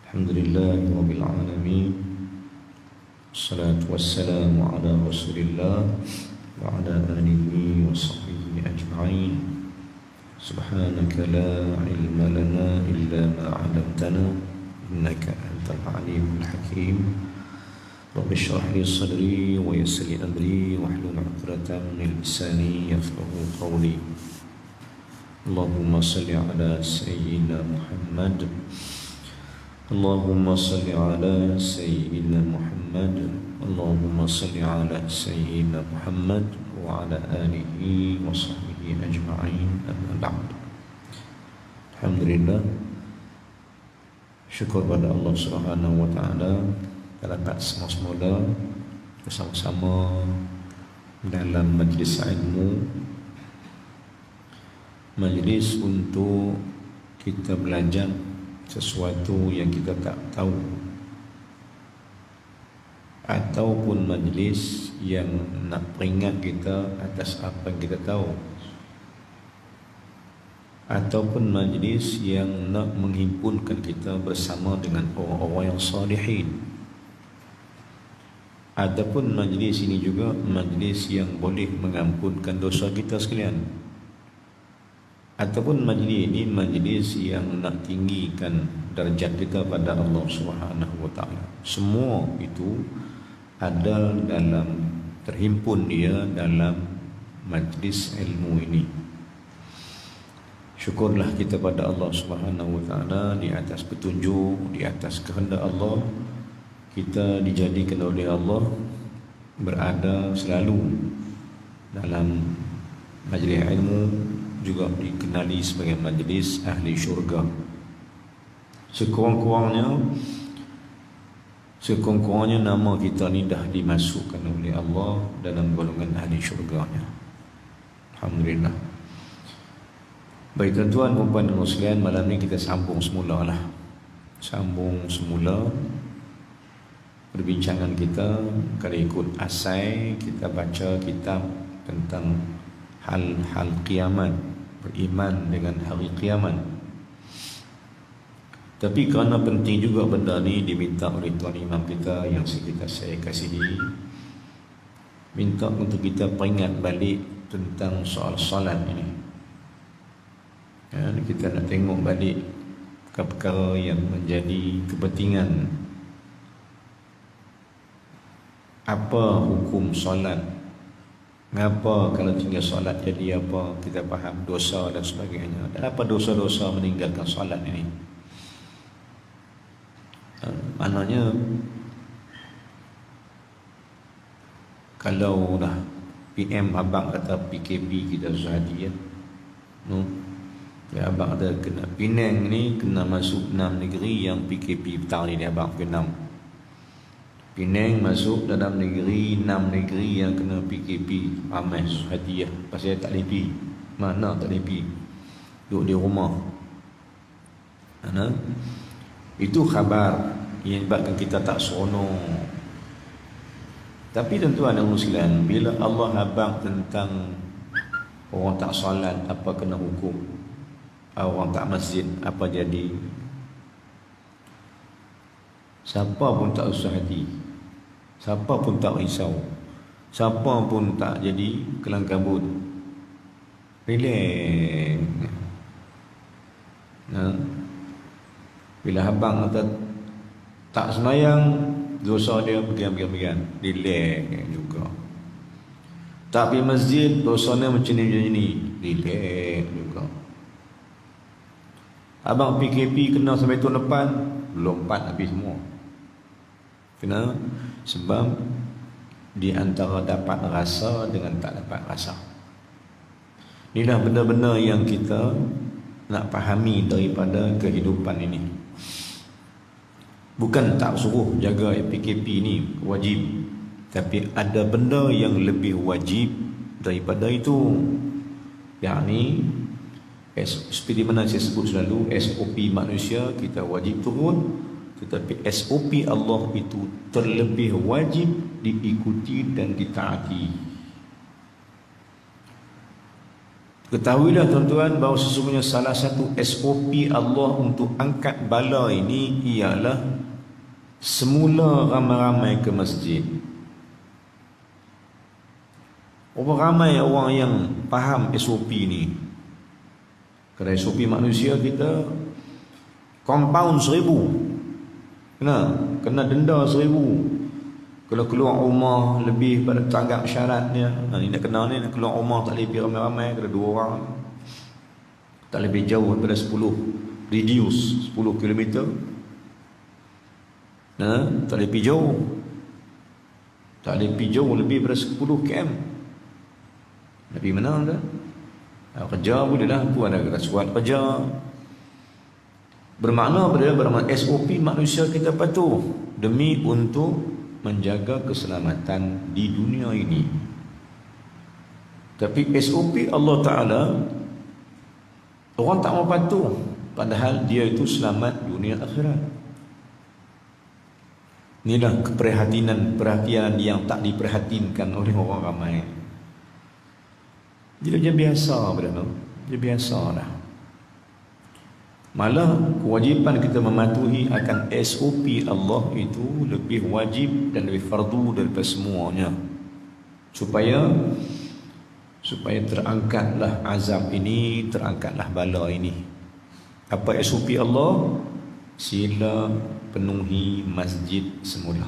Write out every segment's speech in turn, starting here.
Alhamdulillahi Rabbil Alamin. Assalatu wassalamu ala Rasulillah wa ala alihi wa sahbihi ajma'in. Subhanaka la ilma lana illa ma 'allamtana innaka antal alimul hakim. Rabbi shrah li sadri wa yassir li amri wahlul 'uqdatam min lisani yafqahu qawli. Allahumma salli ala sayyidina Muhammad. Allahumma salli ala sayyidina Muhammad. Allahumma salli ala sayyidina Muhammad wa ala alihi wa sahbihi ajma'in. Amma ba'd. Alhamdulillah, syukur pada Allah Subhanahu wa taala dapat semula bersama-sama dalam majlis ilmu, majlis untuk kita belajar sesuatu yang kita tak tahu, ataupun majlis yang nak peringat kita atas apa yang kita tahu, ataupun majlis yang nak menghimpunkan kita bersama dengan orang-orang yang salihin. Adapun majlis ini juga majlis yang boleh mengampunkan dosa kita sekalian, ataupun majlis ini majlis yang nak tinggikan darjat kita pada Allah Subhanahu wa taala. Semua itu ada dalam, terhimpun dia dalam majlis ilmu ini. Syukurlah kita pada Allah Subhanahu wa taala, di atas petunjuk, di atas kehendak Allah, kita dijadikan oleh Allah berada selalu dalam majlis ilmu, juga dikenali sebagai majlis ahli syurga. Sekurang-kurangnya nama kita ni dah dimasukkan oleh Allah dalam golongan ahli syurganya. Alhamdulillah. Baik tuan-tuan dan puan sekalian, malam ni kita sambung semula perbincangan kita. Kalau ikut asai, kita baca kitab tentang hal-hal kiamat, beriman dengan hari kiamat. Tapi kerana penting juga benda ni, diminta oleh Tuan Imam kita yang saya kasihi, minta untuk kita peringat balik tentang soal salat ini. Kita nak tengok balik perkara yang menjadi kepentingan. Apa hukum solat? Mengapa kalau tinggal solat jadi apa? Kita faham dosa dan sebagainya. Dan apa dosa-dosa meninggalkan solat ini? Maknanya kalau dah PM abang kata PKP kita sehadi ya. Abang ada kena Penang ni kena masuk 6 negeri yang PKP petang ni abang kena 6. Penang masuk dalam negeri 6 negeri yang kena PKP. Ramai hadiah pasal tak boleh pergi. Mana tak boleh pergi, duduk di rumah. Itu khabar yang menyebabkan kita tak seronok. Tapi tuan-tuan dan sekalian, bila Allah habaq tentang orang tak solat, apa kena hukum? Orang tak masjid, apa jadi? Siapa pun tak usah hati, siapa pun tak risau, siapa pun tak jadi kelang kabut. Relax. Bila abang kata tak semayang, dosa dia begini. Relax juga. Tak pergi masjid, dosanya macam ni. Relax juga. Abang PKP kena sampai tahun depan, lompat habis semua. Kenapa? Sebab di antara dapat rasa dengan tak dapat rasa. Inilah benda-benda yang kita nak fahami daripada kehidupan ini. Bukan tak suruh jaga PKP ni wajib, tapi ada benda yang lebih wajib daripada itu. Yakni seperti mana saya sebut selalu, SOP manusia kita wajib turun, tetapi SOP Allah itu terlebih wajib diikuti dan ditaati. Ketahuilah tuan-tuan bahawa sesungguhnya salah satu SOP Allah untuk angkat bala ini ialah semula ramai-ramai ke masjid. Ramai orang yang faham SOP ni. Kerana SOP manusia kita compound 1,000. Kena denda 1,000. Kalau keluar rumah lebih pada tanggap syaratnya, ni nak kena ni, nak keluar rumah tak boleh pergi ramai-ramai, kena 2 orang. Tak lebih jauh daripada 10, reduce 10 km. Tak boleh pergi jauh. Tak boleh pergi jauh lebih daripada 10 km. Nak pergi mana dah? Kerja boleh lah, tu ada kata suat kerja. Bermakna SOP manusia kita patuh demi untuk menjaga keselamatan di dunia ini. Tapi SOP Allah Ta'ala orang tak mau patuh, padahal dia itu selamat dunia akhirat. Inilah perhatian yang tak diperhatikan oleh orang ramai. Dia biasa pada tu. Dia biasa dah. Malah kewajipan kita mematuhi akan SOP Allah itu lebih wajib dan lebih fardu daripada semuanya. Supaya terangkatlah azab ini, terangkatlah bala ini. Apa SOP Allah? Sila penuhi masjid semula.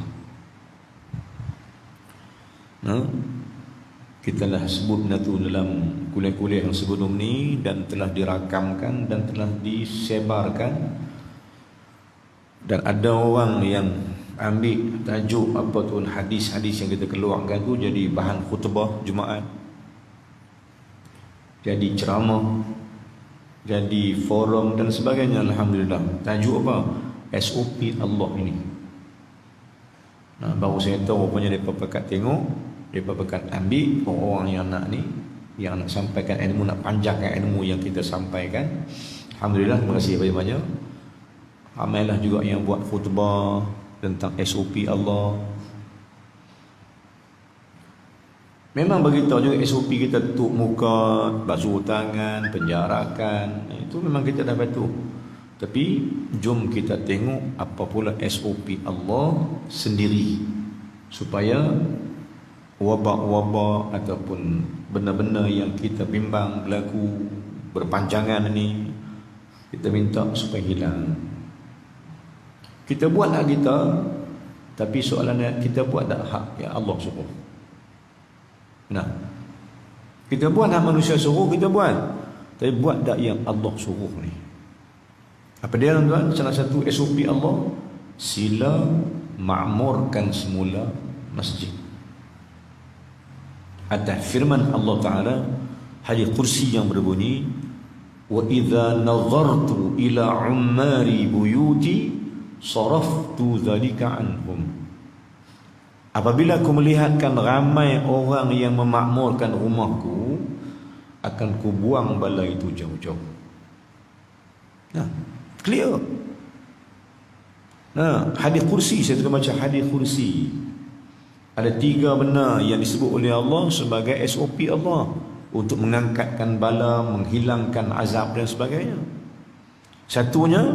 Kita dah sebut tu dalam kuliah-kuliah yang sebelum ni, dan telah dirakamkan dan telah disebarkan. Dan ada orang yang ambil tajuk apa tu hadis-hadis yang kita keluarkan tu jadi bahan khutbah Jumaat, jadi ceramah, jadi forum dan sebagainya. Alhamdulillah. Tajuk apa? SOP Allah ini. Baru saya tahu rupanya mereka pekat tengok, mereka pekat ambil orang yang nak ni, yang nak sampaikan ilmu, nak panjangkan ilmu yang kita sampaikan. Alhamdulillah, terima kasih banyak-banyak. Ramailah juga yang buat khutbah tentang SOP Allah. Memang beritahu juga SOP kita tutup muka, basuh tangan, penjarakan. Itu memang kita dah patuh. Tapi jom kita tengok apa pula SOP Allah sendiri, supaya wabak-wabak ataupun benda-benda yang kita bimbang berlaku berpanjangan ni, kita minta supaya hilang. Kita buat hak kita, tapi soalannya kita buat tak hak yang Allah suruh. Kita buat hak manusia suruh, kita buat, tapi buat tak yang Allah suruh ni. Apa dia tuan-tuan? Salah satu SOP Allah, sila makmurkan semula masjid. Atas firman Allah Ta'ala, hadis kursi yang berbunyi, wa idza nazartu ila ummari buyuti saraftu dhalika anhum. Apabila aku melihatkan ramai orang yang memakmurkan rumahku, akan ku buang bala itu jauh-jauh. Clear. Hadis kursi, saya tengah baca hadis kursi. Ada 3 benda yang disebut oleh Allah sebagai SOP Allah untuk mengangkatkan bala, menghilangkan azab dan sebagainya. Satunya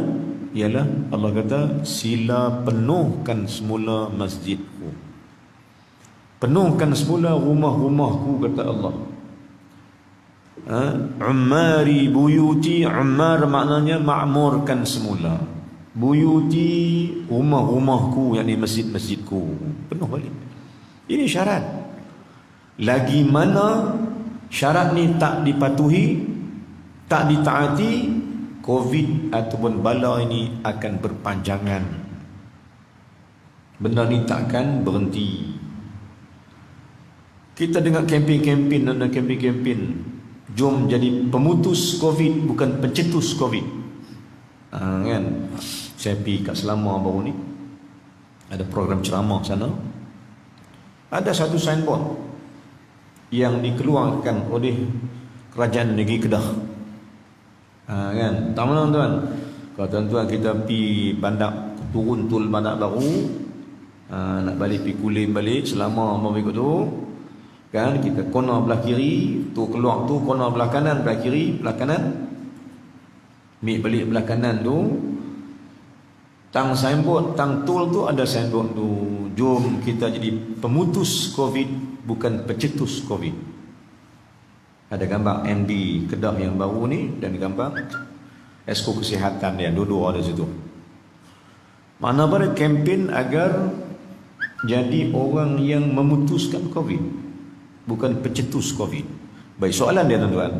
ialah Allah kata, sila penuhkan semula masjidku, penuhkan semula rumah-rumahku, kata Allah. Ummari buyuti, ummar maknanya makmurkan semula, buyuti rumah-rumahku, yakni masjid-masjidku, penuh balik. Ini syarat. Lagi mana syarat ni tak dipatuhi, tak ditaati, COVID ataupun bala ini akan berpanjangan. Benda ni takkan berhenti. Kita dengar kempen-kempen dan kempen-kempen, jom jadi pemutus COVID, bukan pencetus COVID. Kan? Saya pergi kat Selama baru ni, ada program ceramah sana. Ada satu signboard yang dikeluarkan oleh Kerajaan Negeri Kedah. Kan? Tak mana tuan? Kalau tuan-tuan kita pergi bandar, turun tol Bandar Baru, nak balik pergi Kulim balik, Selama mau ikut tu, Kan kita corner belah kiri, tu keluar tu corner belah kanan, belah kiri, belah kanan. Mik balik belah kanan tu, tang signboard, tang tool tu ada signboard tu. Jom kita jadi pemutus Covid, bukan pencetus Covid. Ada gambar MD Kedah yang baru ni dan gambar esko kesihatan dia, dua-dua ada situ. Mana pada kempen agar jadi orang yang memutuskan Covid, bukan pencetus Covid. Baik, soalan dia tuan-tuan,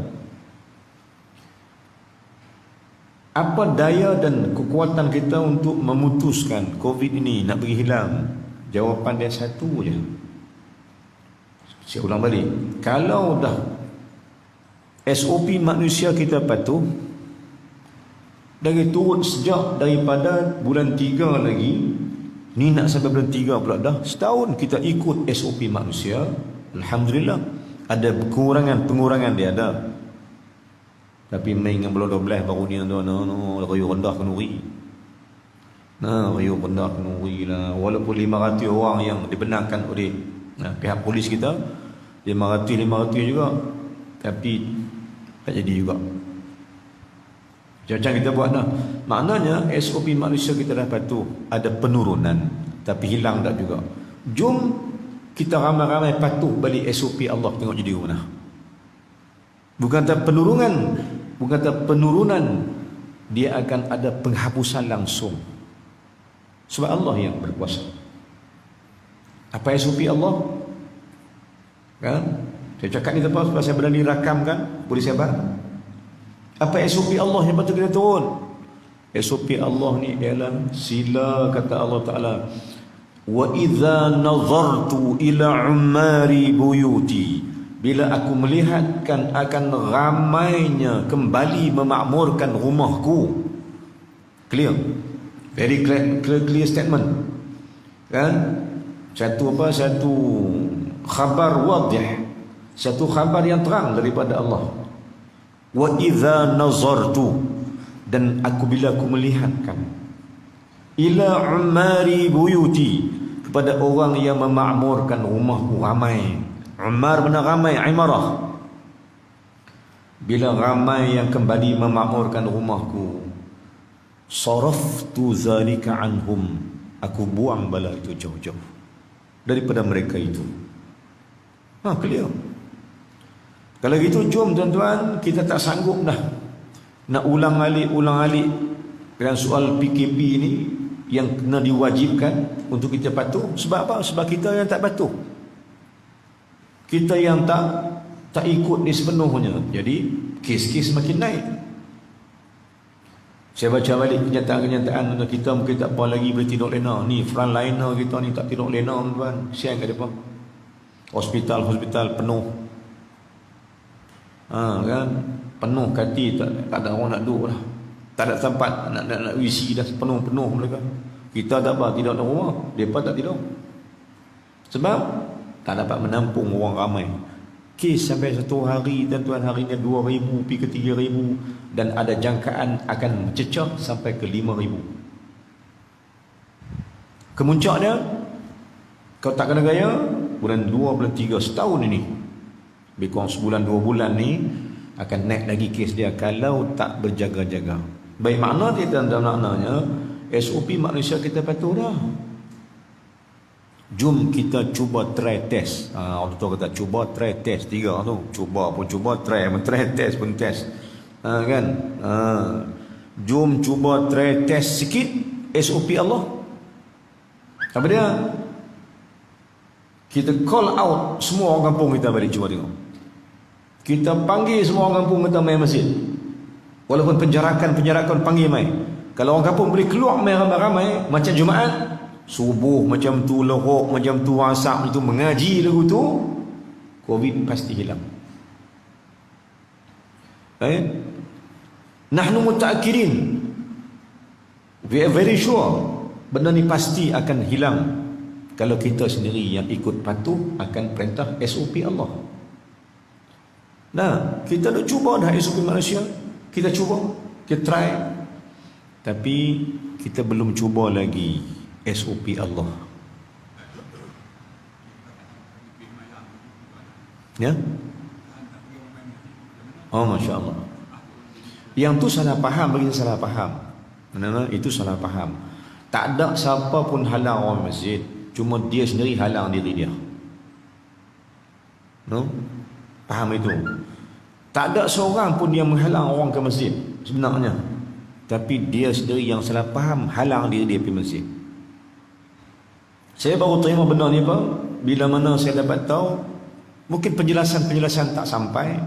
apa daya dan kekuatan kita untuk memutuskan Covid ini nak pergi hilang? Jawapan dia satu je. Saya ulang balik, kalau dah SOP manusia kita patuh, dari turun sejak daripada bulan 3 lagi, ni nak sampai bulan 3 pula dah, setahun kita ikut SOP manusia. Alhamdulillah, ada pengurangan dia ada. Tapi main dengan bulan 12 baru ni rayu rendah kenuri. Rayu rendah kenuri lah. Walaupun 500 orang yang dibenarkan oleh pihak polis kita, 500 juga, tapi tak jadi juga. Macam kita buat dah. Maknanya SOP manusia kita dah patuh, ada penurunan, tapi hilang tak juga. Jom kita ramai-ramai patuh balik SOP Allah, tengok jadi mana. Bukan tak penurunan, dia akan ada penghapusan langsung. Sebab Allah yang berkuasa. Apa SOP Allah? Kan? Saya cakap ni tempat sebab saya berani rakamkan, boleh saya bahas? Apa SOP Allah yang patut kita turun? SOP Allah ni ialah sila kata Allah Ta'ala, wa idza nazartu ila ummari buyuti, bila aku melihatkan akan ramainya kembali memakmurkan rumahku. Clear, very clear statement kan? Satu khabar wadih, satu khabar yang terang daripada Allah. Wa idza nazartu, dan bila aku melihatkan, ila ummari buyuti, kepada orang yang memakmurkan rumahku ramai. Ummar benar ramai, imarah. Bila ramai yang kembali memakmurkan rumahku, saraftu zalika anhum, aku buang bala itu jauh-jauh daripada mereka itu. Clear. Kalau gitu jom tuan-tuan, kita tak sanggup dah nak ulang-alik dengan soal PKP ni yang kena diwajibkan untuk kita patuh. Sebab apa? Sebab kita yang tak patuh, kita yang tak ikut ni sepenuhnya. Jadi kes-kes makin naik. Saya baca balik kenyataan-kenyataan kita mungkin tak apa lagi boleh tidur lena. Ni frontliner kita ni tak tidur lena tuan. Siang kat depan hospital penuh. Kan penuh kati, tak ada orang nak duduk dah, tak ada tempat nak WC dah, penuh mereka. Kita tak apa, tidak ada rumah, mereka tak tidur sebab tak dapat menampung orang ramai. Kes sampai satu hari tuan-tuan, harinya 2,000 pergi ke 3,000, dan ada jangkaan akan mencecah sampai ke 5,000. Kemuncaknya kau tak kena gaya bulan 2, bulan 3, setahun ini, lebih kurang sebulan 2 bulan ni akan naik lagi kes dia kalau tak berjaga-jaga. Baik, makna dia dalam maknanya SOP manusia kita patuh dah. Jom kita cuba try test. Orang tu kata cuba try test 3 tu. Cuba pun cuba, try test pun test. Kan? Jom cuba try test sikit SOP Allah. Apa dia? Kita call out semua orang kampung kita balik, cuba tengok. Kita panggil semua orang kampung kita main masjid. Walaupun penjarakan panggil main. Kalau orang kampung boleh keluar main ramai-ramai macam Jumaat, subuh macam tu, lohok macam tu, asar itu mengaji lagu tu, Covid pasti hilang. Nahnu muta'akkirin, we are very sure benda ni pasti akan hilang kalau kita sendiri yang ikut patuh akan perintah SOP Allah. Nah, kita nak cuba dah SOP manusia, kita cuba, kita try, tapi kita belum cuba lagi SOP Allah. Ya? Oh, Masya Allah. Yang tu salah faham, bagi salah faham. Kenapa? Itu salah faham. Tak ada siapa pun halang orang masjid, cuma dia sendiri halang diri dia. No? Faham itu? Tak ada seorang pun yang menghalang orang ke masjid sebenarnya. Tapi dia sendiri yang salah faham, halang diri dia pergi masjid. Saya baru terima benda ni apa? Bila mana saya dapat tahu, mungkin penjelasan tak sampai.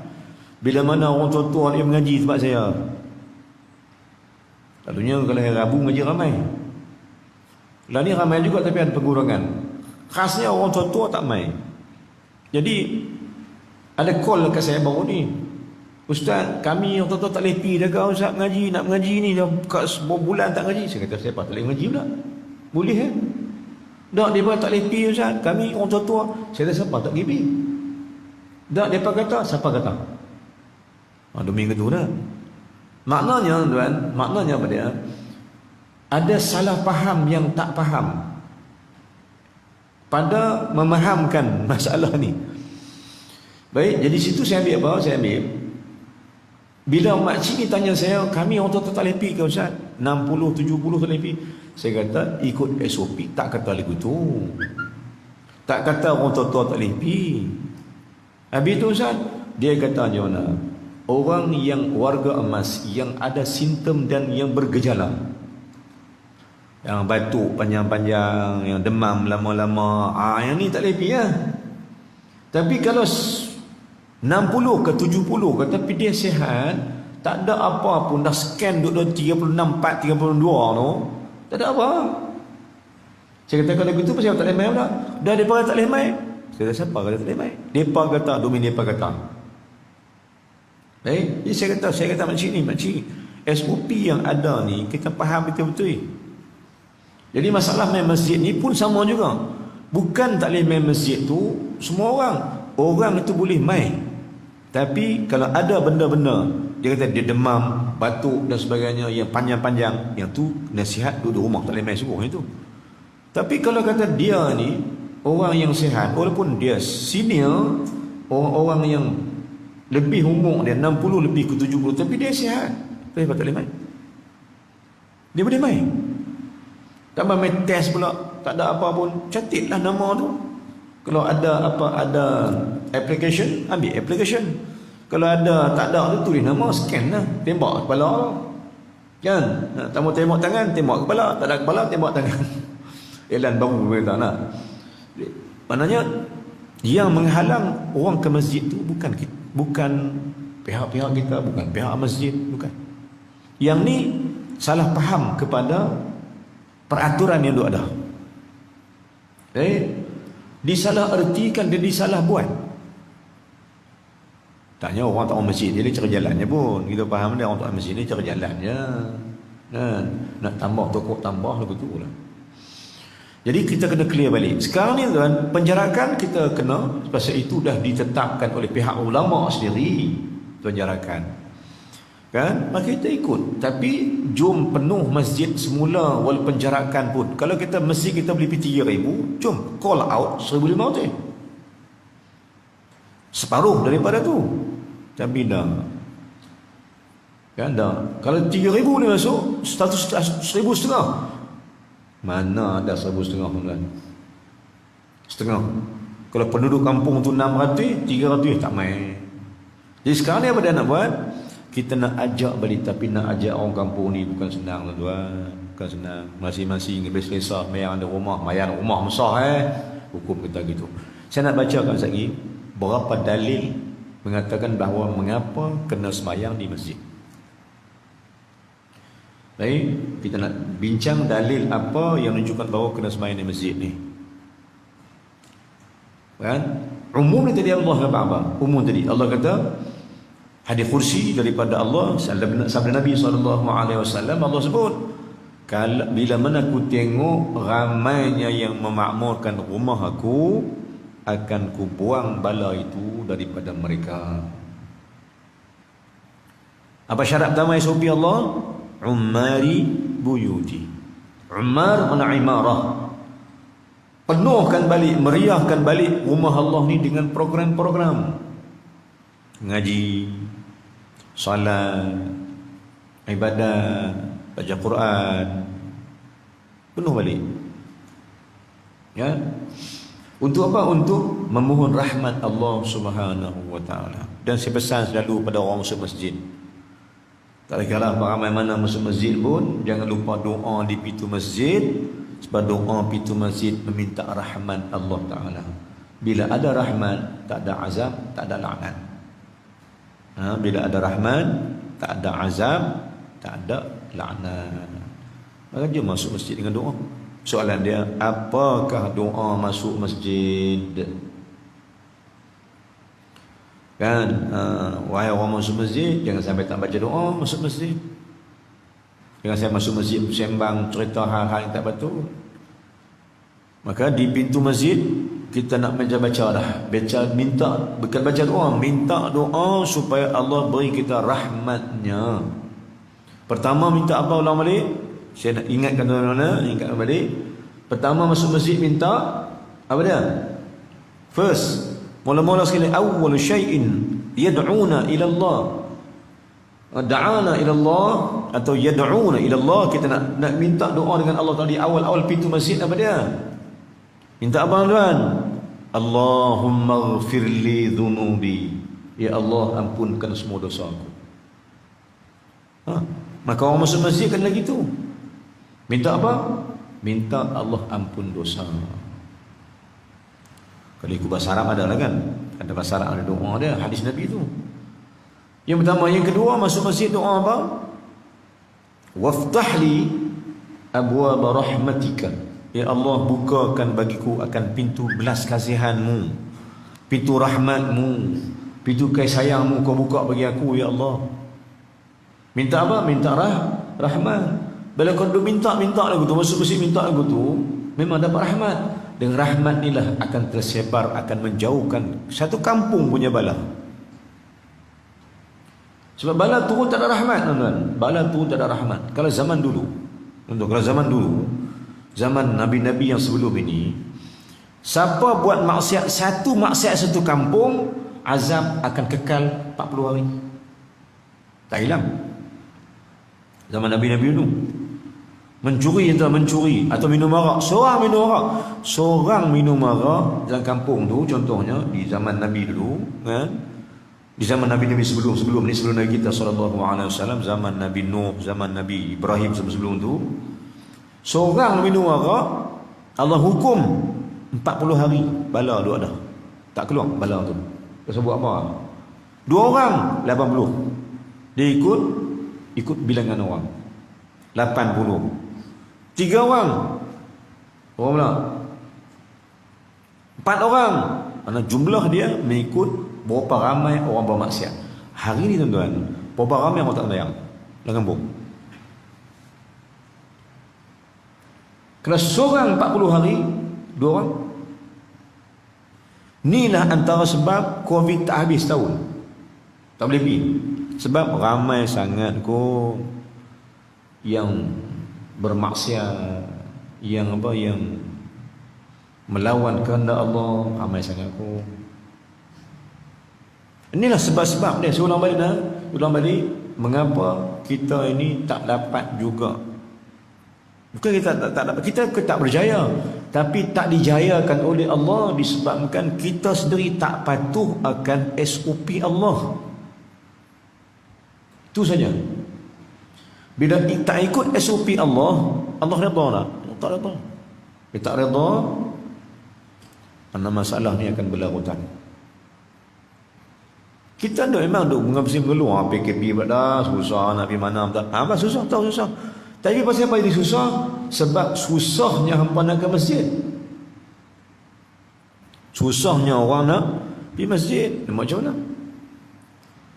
Bila mana orang tua-tua dia mengaji tempat saya. Lalunya kalau hari Rabu mengaji ramai. Lah ni ramai juga tapi ada pengurangan. Khasnya orang tua-tua tak mai. Jadi ada call ke saya baru ni. Ustaz, kami orang tua-tua tak boleh pergi dah kau Ustaz mengaji, nak mengaji ni dah sebuah bulan tak mengaji. Saya kata siapa tak boleh mengaji pula? Boleh eh? Tak, dia tak boleh pergi Ustaz. Kami orang tua-tua. Saya kata siapa tak boleh pergi? Tak, dia kata siapa kata? Demi itu dah. Maknanya tuan, maknanya apa dia? Ada salah faham yang tak faham pada memahamkan masalah ni. Baik, jadi situ saya ambil apa? Saya ambil bila makcik ni tanya saya, kami orang tua tak boleh pergi ke Ustaz? 60, 70 tak boleh pergi. Saya kata ikut SOP, tak kata lagu tu. Tak kata orang tua tak boleh pergi. Habis tu Ustaz, dia kata macam mana? Orang yang warga emas yang ada simptom dan yang bergejala, yang batuk panjang-panjang, yang demam lama-lama, yang ni tak boleh pergi ya. Tapi kalau 60 ke 70 ke, tapi dia sihat, tak ada apa pun, dah scan duduk 36, 4, 32 tu, tak ada apa. Saya kata kalau begitu pasal tak boleh mai pula. Dah depa tak boleh mai. Saya kata siapa kata tak boleh mai? Depa kata, domain depa kata. Baik, jadi saya kata makcik SOP yang ada ni kita faham betul-betul. Jadi masalah main masjid ni pun sama juga. Bukan tak boleh main masjid tu semua orang itu boleh main. Tapi kalau ada benda-benda, dia kata dia demam, batuk dan sebagainya yang panjang-panjang, yang tu nasihat duduk rumah, tak boleh main suruh itu. Tapi kalau kata dia ni orang yang sihat, walaupun dia senior, orang yang lebih umur dia 60 lebih ke 70, tapi dia sihat, tak boleh main. Dia boleh main. Tambah main test pula, tak ada apa pun, catatlah nama tu. Kalau ada application, ambil application. Kalau ada tak ada tu tulis nama, scan lah, tembak kepala. Kan? Tamu tembak tangan, tembak kepala, tak ada kepala, tembak tangan. Elan baru berita nak. Maknanya yang menghalang orang ke masjid tu bukan pihak-pihak kita, bukan pihak masjid, bukan. Yang ni salah faham kepada peraturan yang ada. Disalah ertikan dan disalah buat. Tanya orang tak masjid dia cara jalannya pun. Kita faham dia orang tak masjid ni cara jalannya. Nak tambah tokok tambah begitu lah. Jadi kita kena clear balik. Sekarang ni tuan, penjarakan kita kena, pasal itu dah ditetapkan oleh pihak ulama sendiri penjarakan. Kan? Maka kita ikut. Tapi jom penuh masjid semula walaupun penjarakan pun. Kalau kita masjid kita boleh pergi 3,000, jom call out 1,500. Separuh daripada tu. Tapi dah. Kan dah. Kalau 3,000 ni masuk, 1,500. Mana ada 1,500 bulan? Setengah. Kalau penduduk kampung tu 600, 300 tak main. Jadi sekarang ni apa dia nak buat? Kita nak ajak balik, tapi nak ajak orang kampung ni bukan senang tuan. Bukan senang. Masing-masing selesa mayang ada rumah, mayang rumah besar hukum kita gitu. Saya nak bacakan lagi berapa dalil mengatakan bahawa mengapa kena sembahyang di masjid. Baik, kita nak bincang dalil apa yang menunjukkan bahawa kena sembahyang di masjid ni. Kan? Umum ni tadi Allah kata apa? Umum tadi Allah kata hadis kursi daripada Allah, sabda Nabi SAW, Allah sebut, bila mana aku tengok ramainya yang memakmurkan rumah aku, akan ku buang bala itu daripada mereka. Apa syarat pertama SOP Allah? Ummari buyuti. Ummar mana imarah, penuhkan balik, meriahkan balik rumah Allah ni dengan program-program ngaji, salat, ibadat, baca Quran, penuh balik. Ya. Untuk apa? Untuk memohon rahmat Allah Subhanahu wa taala. Dan saya pesan selalu pada orang masuk masjid, tak kira ramai mana masuk masjid pun, jangan lupa doa di pintu masjid. Sebab doa pintu masjid meminta rahmat Allah taala. Bila ada rahmat, tak ada azab, tak ada laknat. Bila ada rahmat, tak ada azab, tak ada laknat. Maka jom masuk masjid dengan doa. Soalan dia, apakah doa masuk masjid? Kan, wahai orang masuk masjid, jangan sampai tak baca doa masuk masjid. Jangan saya masuk masjid sembang cerita hal-hal yang tak betul. Maka di pintu masjid kita nak baca dah. Baca, minta, bukan baca doa, minta doa supaya Allah beri kita rahmatnya. Pertama minta apa ulang balik? Saya nak ingatkan tuan-tuan, ingatkan balik. Pertama masuk masjid minta apa dia? First, mula-mula sekali, awwal syai'in yad'una ila Allah. Da'ana ila Allah atau yad'una ila Allah, kita nak minta doa dengan Allah Taala di awal-awal pintu masjid. Apa dia? Minta apa tuan? Allahumma ighfirli dhunubi. Ya Allah, ampunkan semua dosa aku. Maka orang masuk masjid kan lagi tu. Minta apa? Minta Allah ampun dosa. Kalau ikut bahasa Arab ada lah kan? Ada bahasa Arab, ada doa dia, hadis Nabi tu. Yang pertama. Yang kedua, masuk masjid doa apa? Waftahli abwaab rahmatika. Ya Allah, bukakan bagiku akan pintu belas kasihanmu, pintu rahmatmu, pintu kasih sayangmu kau buka bagi aku ya Allah. Minta apa? Minta rahmat. Bila kau minta lagu tu, masuk masjid minta lagu tu, memang dapat rahmat. Dengan rahmat inilah akan tersebar, akan menjauhkan satu kampung punya bala. Sebab bala turun tak ada rahmat, tuan-tuan. Bala turun tak ada rahmat. Kalau zaman dulu, zaman Nabi-Nabi yang sebelum ini, siapa buat maksiat satu kampung, azab akan kekal 40 hari. Tak hilang. Zaman Nabi-Nabi dulu. Mencuri atau minum arak. Seorang minum arak dalam kampung tu, contohnya di zaman Nabi dulu, kan? Di zaman Nabi-Nabi sebelum ni, sebelum Nabi kita SAW, zaman Nabi Nuh, zaman Nabi Ibrahim sebelum tu, seorang minum arak, Allah hukum 40 hari bala tu ada. Tak keluar bala tu. Dia sebut apa? 2 orang 80. Dia ikut bilangan orang 80. 3 orang pula 4 orang. Karena jumlah dia mengikut berapa ramai orang bermaksiat. Hari ni tuan-tuan, berapa ramai orang tak bayang dalam kampung. Kalau seorang 40 hari 2 orang. Inilah antara sebab Covid tak habis tahun. Tak boleh pergi. Sebab ramai sangat yang bermaksiat, yang melawan kehendak Allah, ramai sangat Inilah sebab-sebab dia. Saya ulang balik mengapa kita ini tak dapat juga. Bukan kita tak dapat, kita tak berjaya, tapi tak dijayakan oleh Allah disebabkan kita sendiri tak patuh akan SOP Allah. Itu saja. Bila tak ikut SOP Allah, Allah redha tak? Tak redha. Bila tak redha, mana masalah ni akan berlarutan. Kita memang mengapa mengeluh PKP dah susah nak pergi mana tak. Apa susah? Tahu susah. Tapi pasal apa jadi susah? Sebab susahnya hampa nak ke masjid. Susahnya orang nak pergi masjid. Macam mana?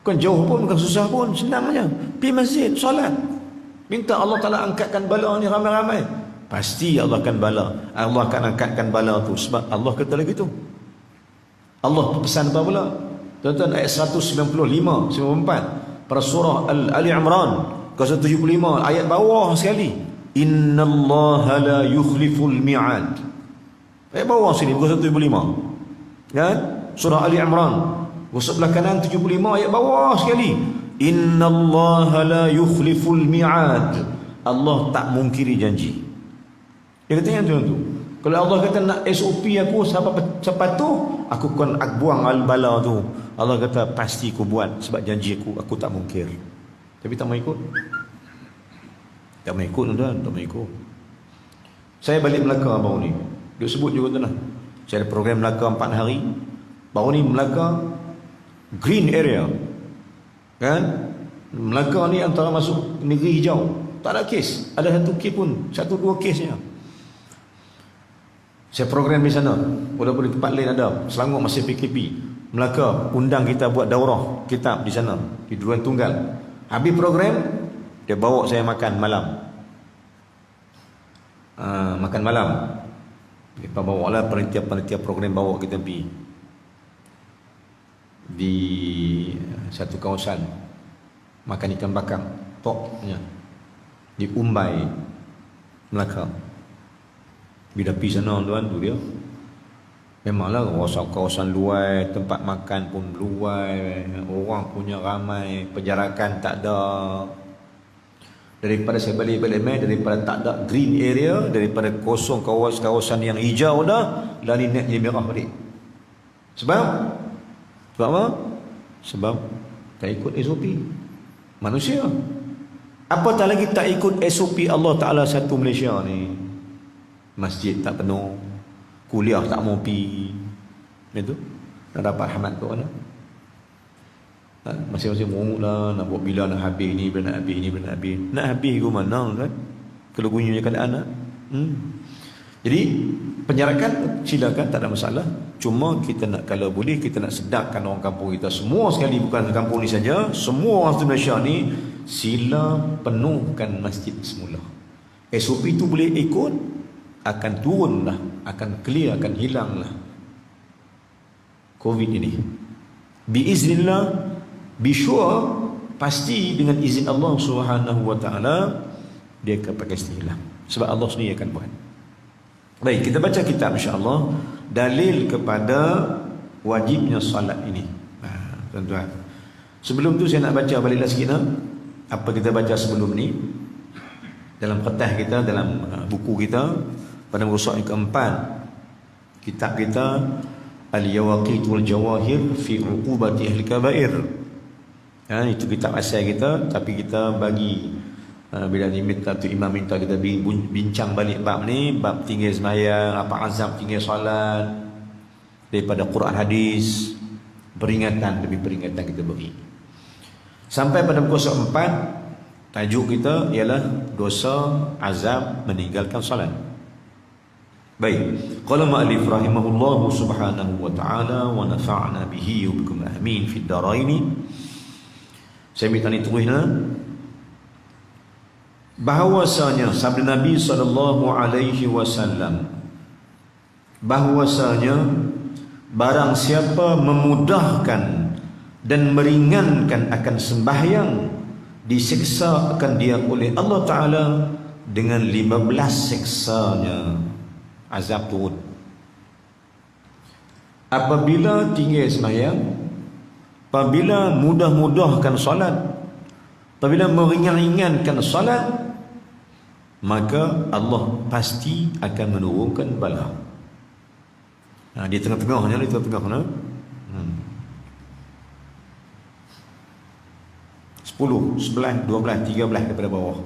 Bukan jauh pun, bukan susah pun, senang aja. Pergi masjid, solat. Minta Allah Ta'ala angkatkan bala ni ramai-ramai. Pasti Allah akan bala. Allah akan angkatkan bala tu. Sebab Allah kata lagi tu. Allah pesan apa pula? Tuan-tuan, ayat 195, 94 pada surah Ali Imran ke 175, ayat bawah sekali. Innallaha la yukhliful mi'ad. Ayat bawah sini muka 175. Kan? Surah Ali Imran. Muka sebelah kanan 75 ayat bawah sekali. Innallaha la yukhliful mi'ad. Allah tak mungkiri janji. Dia kata yang tu. Kalau Allah kata nak SOP aku siapa tu, aku akan buang al-bala tu. Allah kata pasti aku buat sebab janji aku tak mungkir. Tapi tak mau ikut. Tak mau ikut tuan, tak mau ikut. Saya balik Melaka baru ni. Dia sebut juga tu lah. Saya ada program Melaka 4 hari. Baru ni Melaka green area. Kan? Melaka ni antara masuk negeri hijau. Tak ada kes. Ada satu kes pun, 1-2 kesnya. Saya program di sana. Walaupun di tempat lain ada. Selangor masih PKP. Melaka undang kita buat daurah kitab di sana, di Durian Tunggal. Habis program, dia bawa saya makan malam. Makan malam. Dia bawa lah panitia program bawa kita pergi di satu kawasan makan ikan bakar toknya di Umbai, Melaka. Bila pergi sana tuan tu dia memanglah kawasan luar, tempat makan pun luar, orang punya ramai, penjarakan tak ada. Daripada saya balik mai, daripada tak ada green area, daripada kosong kawasan yang hijau dah, lari naik jadi merah balik. Sebab apa? Sebab tak ikut SOP manusia. Apatah lagi tak ikut SOP Allah Ta'ala satu Malaysia ni. Masjid tak penuh, kuliah tak mau pergi. Itu nak dapat rahmat kat mana? Masing-masing merungut lah, nak buat bila nak habis ni, bila nak habis ni, bila nak habis. Nak habis ke mana kan? Kalau bunyinya keadaan nak. Jadi penjarakan silakan, tak ada masalah. Cuma kita nak, kalau boleh kita nak sedapkan orang kampung kita semua sekali, bukan kampung ni saja, semua orang Malaysia ni sila penuhkan masjid semula. SOP itu boleh ikut, akan turun lah, akan clear, akan hilang lah COVID ini. Biiznillah, be sure, pasti dengan izin Allah Subhanahu wa ta'ala dia akan pakai hilang. Sebab Allah sendiri akan buat. Baik, kita baca kitab insya-Allah dalil kepada wajibnya solat ini. Tuan-tuan, sebelum tu saya nak baca baliklah sikit apa kita baca sebelum ni dalam kertas kita, dalam buku kita pada muka surat yang keempat, kitab kita Al-Yawaqit wal Jawahir fi Uqubati Ahli Kabair. Itu kitab asal kita, tapi kita bagi bila diminta tu imam minta kita bincang balik bab ni, bab tinggal sembahyang, apa azab tinggal solat daripada Quran hadis, peringatan demi peringatan kita beri. Sampai pada muka surat 4, tajuk kita ialah dosa azab meninggalkan solat. Baik, qala ma'alif rahimahullahu subhanahu wa ta'ala wa nafa'na bihi wa bikum amin fid daraini. Saya minta ditulislah bahawasanya sabda Nabi SAW, bahawasanya barang siapa memudahkan dan meringankan akan sembahyang, disiksa akan dia oleh Allah Ta'ala dengan 15 siksanya, azab turun. Apabila tinggal sembahyang, apabila mudah-mudahkan solat, apabila meringan-ringankan solat, maka Allah pasti akan menurunkan bala. Di tengah-tengahnya, di tengah-tengahnya 10, 11, 12, 13 daripada bawah.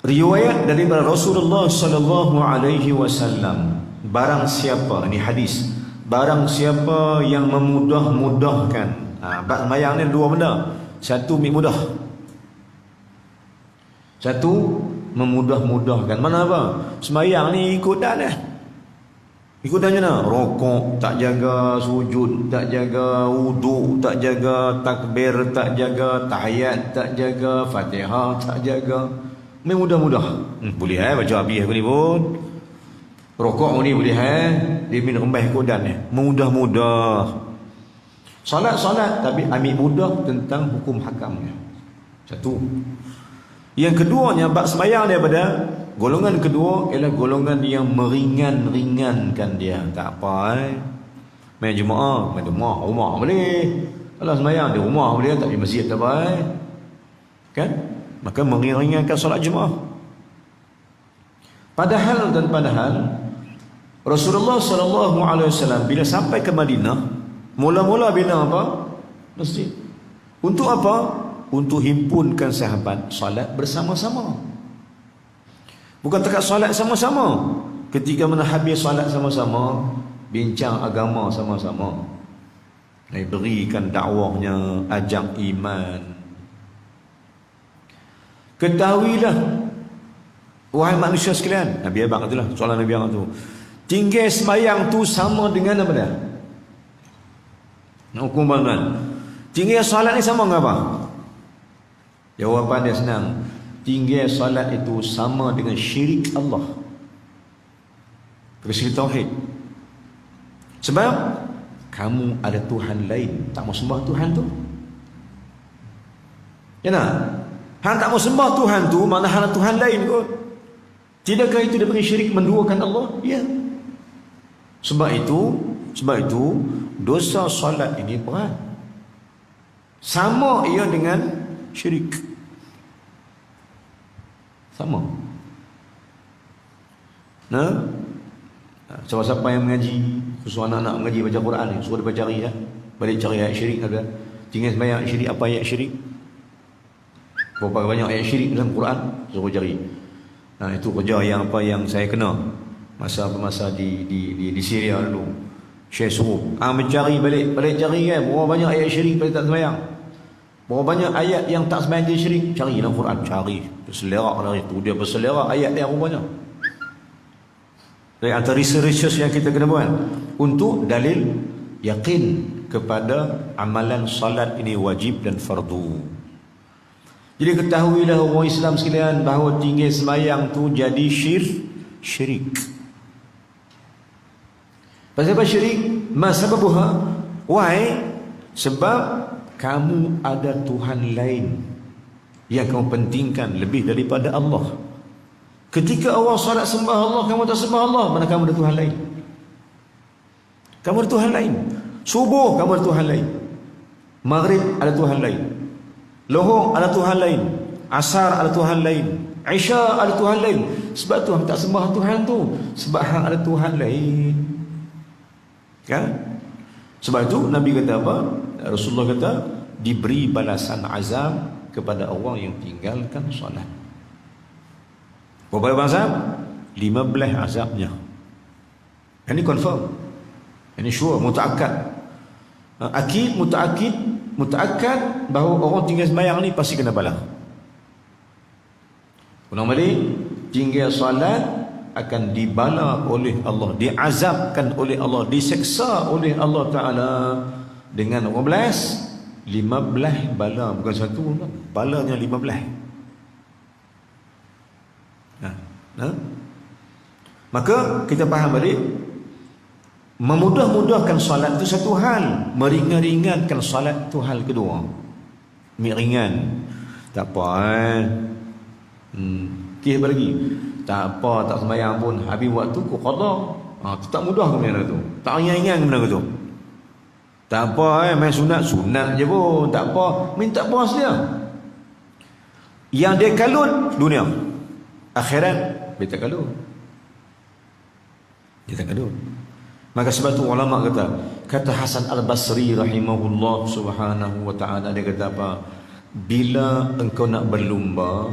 Riwayat daripada Rasulullah sallallahu alaihi wasallam, barang siapa, ini hadis, barang siapa yang memudah-mudahkan, bab sembahyang ni dua benda. Satu mudah, satu memudah-mudahkan. Mana apa? Sembahyang ni ikut dah dah. Ikut dah mana? Rokok tak jaga, sujud tak jaga, wuduk tak jaga, takbir tak jaga, tahiyat tak jaga, Fatihah tak jaga. Mudah-mudah. Boleh baca habis aku ni pun. Rokok ni boleh dia minum rembah kodan ni. Mudah-mudah. Solat tapi ambil mudah tentang hukum hakamnya. Satu. Yang keduanya bab sembahyang daripada Golongan kedua ialah golongan yang meringankan dia. Tak apa main jemaah, main rumah boleh. Kalau sembahyang di rumah boleh, tak di masjid tak apa kan? Maka meringankan solat jemaah. Padahal Rasulullah SAW bila sampai ke Madinah, mula-mula bina apa? Masjid. Untuk apa? Untuk himpunkan sahabat salat bersama-sama. Bukan dekat salat sama-sama. Ketika mana habis salat sama-sama, bincang agama sama-sama. Berikan dakwahnya, ajak iman. Ketahuilah wahai manusia sekalian, Nabi abang itulah soalan Nabi abang tu. Tinggal sembahyang tu sama dengan apa dah? Nak hukum bangan. Tinggal solat ni sama dengan apa? Jawapan dia senang. Tinggal solat itu sama dengan syirik Allah. Syirik tauhid. Sebab kamu ada Tuhan lain, tak mau sembah Tuhan tu. Ya nak? Hang tak mau sembah Tuhan tu, mana hang ada Tuhan lain kot. Tidakkah itu daripada syirik menduakan Allah? Ya. Sebab itu dosa solat ini berat. Sama ia dengan syirik. Sama. Nah, siapa-siapa yang mengaji, khusus anak-anak mengaji baca Quran ni, suruh dia cari ya. Balik cari ayat syirik ada. Tinggal sembahyang syirik, apa ayat syirik? Berapa banyak ayat syirik dalam Quran, suruh cari. Nah, itu kerja yang apa yang saya kena masa di Syria dulu. Syekh suruh mencari balik cari kan, berapa banyak ayat syirik pada tak sembahyang. Berapa banyak ayat yang tak sembahyang dia syirik, cari dalam Quran, cari. Berselerak dari itu, dia berselerak ayat dia rupanya. Dari antara research yang kita kena buat untuk dalil yakin kepada amalan salat ini wajib dan fardu. Jadi ketahuilah orang Islam sekalian bahawa tinggal sembahyang tu jadi syirik. Pasal apa syirik? Masababuha? Why? Sebab kamu ada Tuhan lain yang kamu pentingkan lebih daripada Allah. Ketika awak salat sembah Allah, kamu tak sembah Allah, mana kamu ada Tuhan lain? Kamu ada Tuhan lain. Subuh kamu ada Tuhan lain. Maghrib ada Tuhan lain. Lohor ada Tuhan lain. Asar ada Tuhan lain. Isya ada Tuhan lain. Sebab tu hang tak sembah Tuhan tu, sebab hang ada Tuhan lain. Kan? Sebab itu Nabi kata apa? Rasulullah kata diberi balasan azab kepada orang yang tinggalkan solat. Berapa azab? 15 azabnya. Ini confirm. Ini sure, mutaakkad. Mutaakkad bahawa orang tinggal sembahyang ni pasti kena bala. Ulang balik, tinggal solat akan dibala oleh Allah, diazabkan oleh Allah, diseksa oleh Allah Ta'ala dengan 15 bala, bukan satu, balanya 15. Maka kita faham balik, memudah-mudahkan solat itu satu hal, meringan-ringankan solat itu hal kedua. Ringan, tak apa lagi, tak apa, tak sembahyang pun habis waktu ku qada. Tu tak mudah ke benda tu, tak ringan-ringan benda tu. Tak apa main sunat je pun, tak apa, minta puas dia. Yang dia kalut dunia, akhirat dia tak kalut. Maka sebab tu ulama kata Hasan Al-Basri rahimahullah subhanahu wa ta'ala, dia kata apa? Bila engkau nak berlumba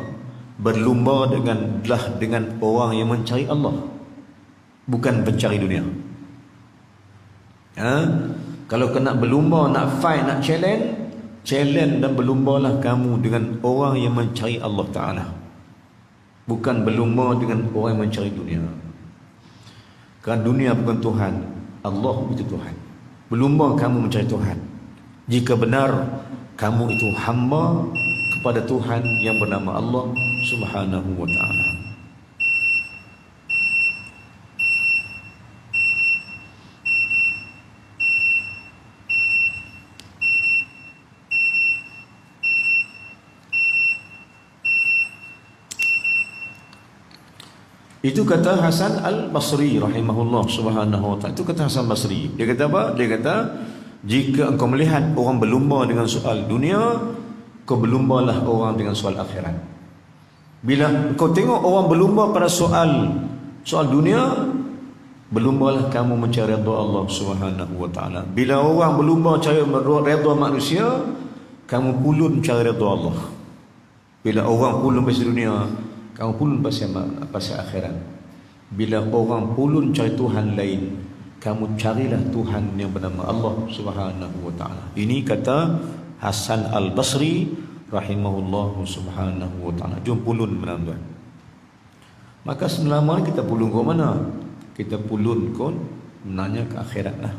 dengan orang yang mencari Allah, bukan pencari dunia. Kalau kau nak berlumba, nak fight, nak challenge dan berlumbalah kamu dengan orang yang mencari Allah Ta'ala, bukan berlumba dengan orang yang mencari dunia. Kerana dunia bukan Tuhan, Allah itu Tuhan. Berlumba kamu mencari Tuhan. Jika benar kamu itu hamba kepada Tuhan yang bernama Allah Subhanahu wa ta'ala. Itu kata Hasan Al-Basri rahimahullah subhanahu wa ta'ala. Itu kata Hasan Basri. Dia kata apa? Dia kata, jika engkau melihat orang berlumba dengan soal dunia, kau berlumbalah orang dengan soal akhirat. Bila kau tengok orang berlumba pada soal dunia, berlumbalah kamu mencari redha Allah subhanahu wa ta'ala. Bila orang berlumba cari redha manusia, kamu pulun cari redha Allah. Bila orang pulun pasal dunia, kamu pulun pasal akhirat. Bila orang pulun cari Tuhan lain, kamu carilah Tuhan yang bernama Allah subhanahu wa ta'ala. Ini kata Hasan Al-Basri rahimahullah subhanahu wa ta'ala. Jom pulun tuan. Maka selama kita pulun ke mana? Kita pulun kon menanya ke akhirat lah.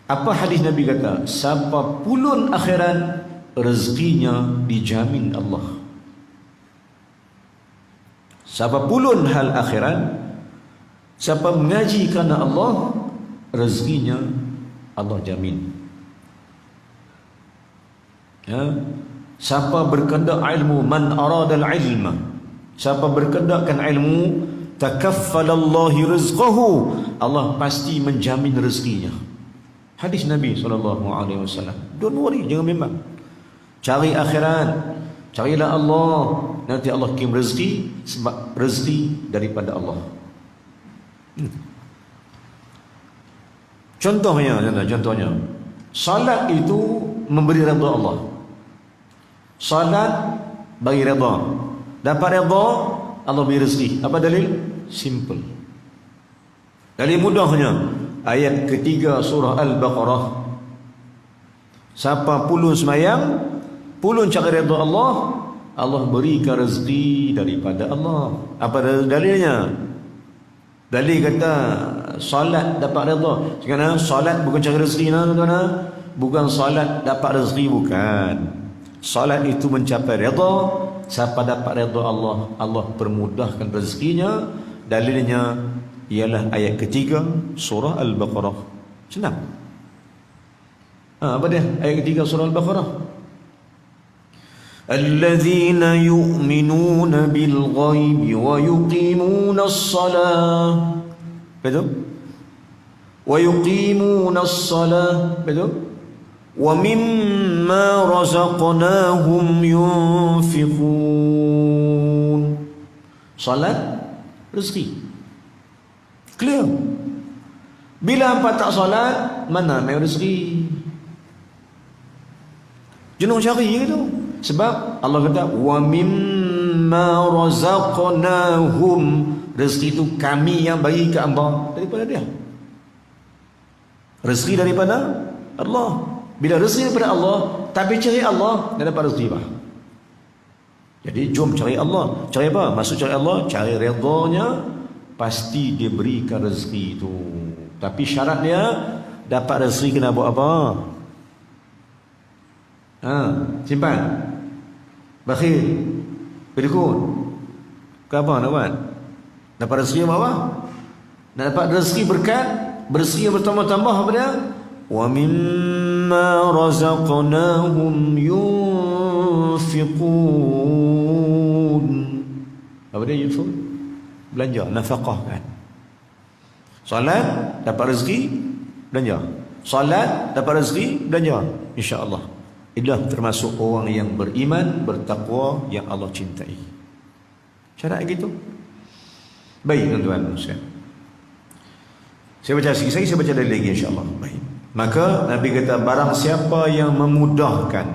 Apa hadis Nabi kata? Siapa pulun akhirat, rezekinya dijamin Allah. Siapa pulun hal akhirat, siapa mengaji kerana Allah, rezekinya Allah jamin. Ya. Siapa berkehendak ilmu, man aradal ilma, siapa berkehendakkan ilmu, takaffalallahu rizqahu, Allah pasti menjamin rezekinya. Hadis Nabi SAW. Don't worry, jangan bimbang. Cari akhirat, carilah Allah, nanti Allah kirim rezeki, sebab rezeki daripada Allah. Contohnya, salat itu memberi redha Allah. Salat bagi redha, dapat redha Allah beri rezeki. Apa dalil? Simple. Dalil mudahnya ayat ketiga surah Al-Baqarah. Siapa pulun semayang, pulun cari redha Allah, Allah berikan rezeki daripada Allah. Apa dalilnya? Dalil kata salat dapat redha. Sekarang salat bukan cari rezeki, tuan-tuan. Bukan salat dapat rezeki, bukan. Salat itu mencapai redha. Siapa dapat redha Allah, Allah permudahkan rezekinya. Dalilnya ialah ayat ketiga surah Al-Baqarah. Senang. Apa dia? Ayat ketiga surah Al-Baqarah. Allazina yu'minuna bil ghaibi wa yuqimuna as-salah. Betul? Wa yuqimuna as-salah. Betul? Wa mimma razaqnahum yunfiqun. Salat, rezeki. Clear. Bila hampa tak salat, mana main rezeki? Jenuh cari gitu. Sebab Allah kata wa mimma razaqnahum, rezeki itu kami yang bagi ke hamba daripada dia. Rezeki daripada Allah. Bila rezeki daripada Allah, tapi cari Allah, dia dapat rezeki bah. Jadi jom cari Allah. Cari apa? Maksud cari Allah, cari redha-Nya, pasti dia berikan rezeki itu. Tapi syarat dia dapat rezeki kena buat apa? Simpan. Bakhil. Berdekun. Ke apa nak buat? Dapat rezeki apa? Nak dapat rezeki berkat, rezeki yang bertambah-tambah apa dia? Wa mimma razaqnahum yunfiqun. Apa dia yunfiq? Belanja, nafaqah kan. Salat dapat rezeki, belanja. Salat dapat rezeki, belanja. Insya-Allah. Itulah termasuk orang yang beriman, bertakwa, yang Allah cintai. Syarat gitu. Baik tuan-tuan sekalian. Saya baca sikit lagi, saya baca lagi insya-Allah. Baik. Maka Nabi kata, barang siapa yang memudahkan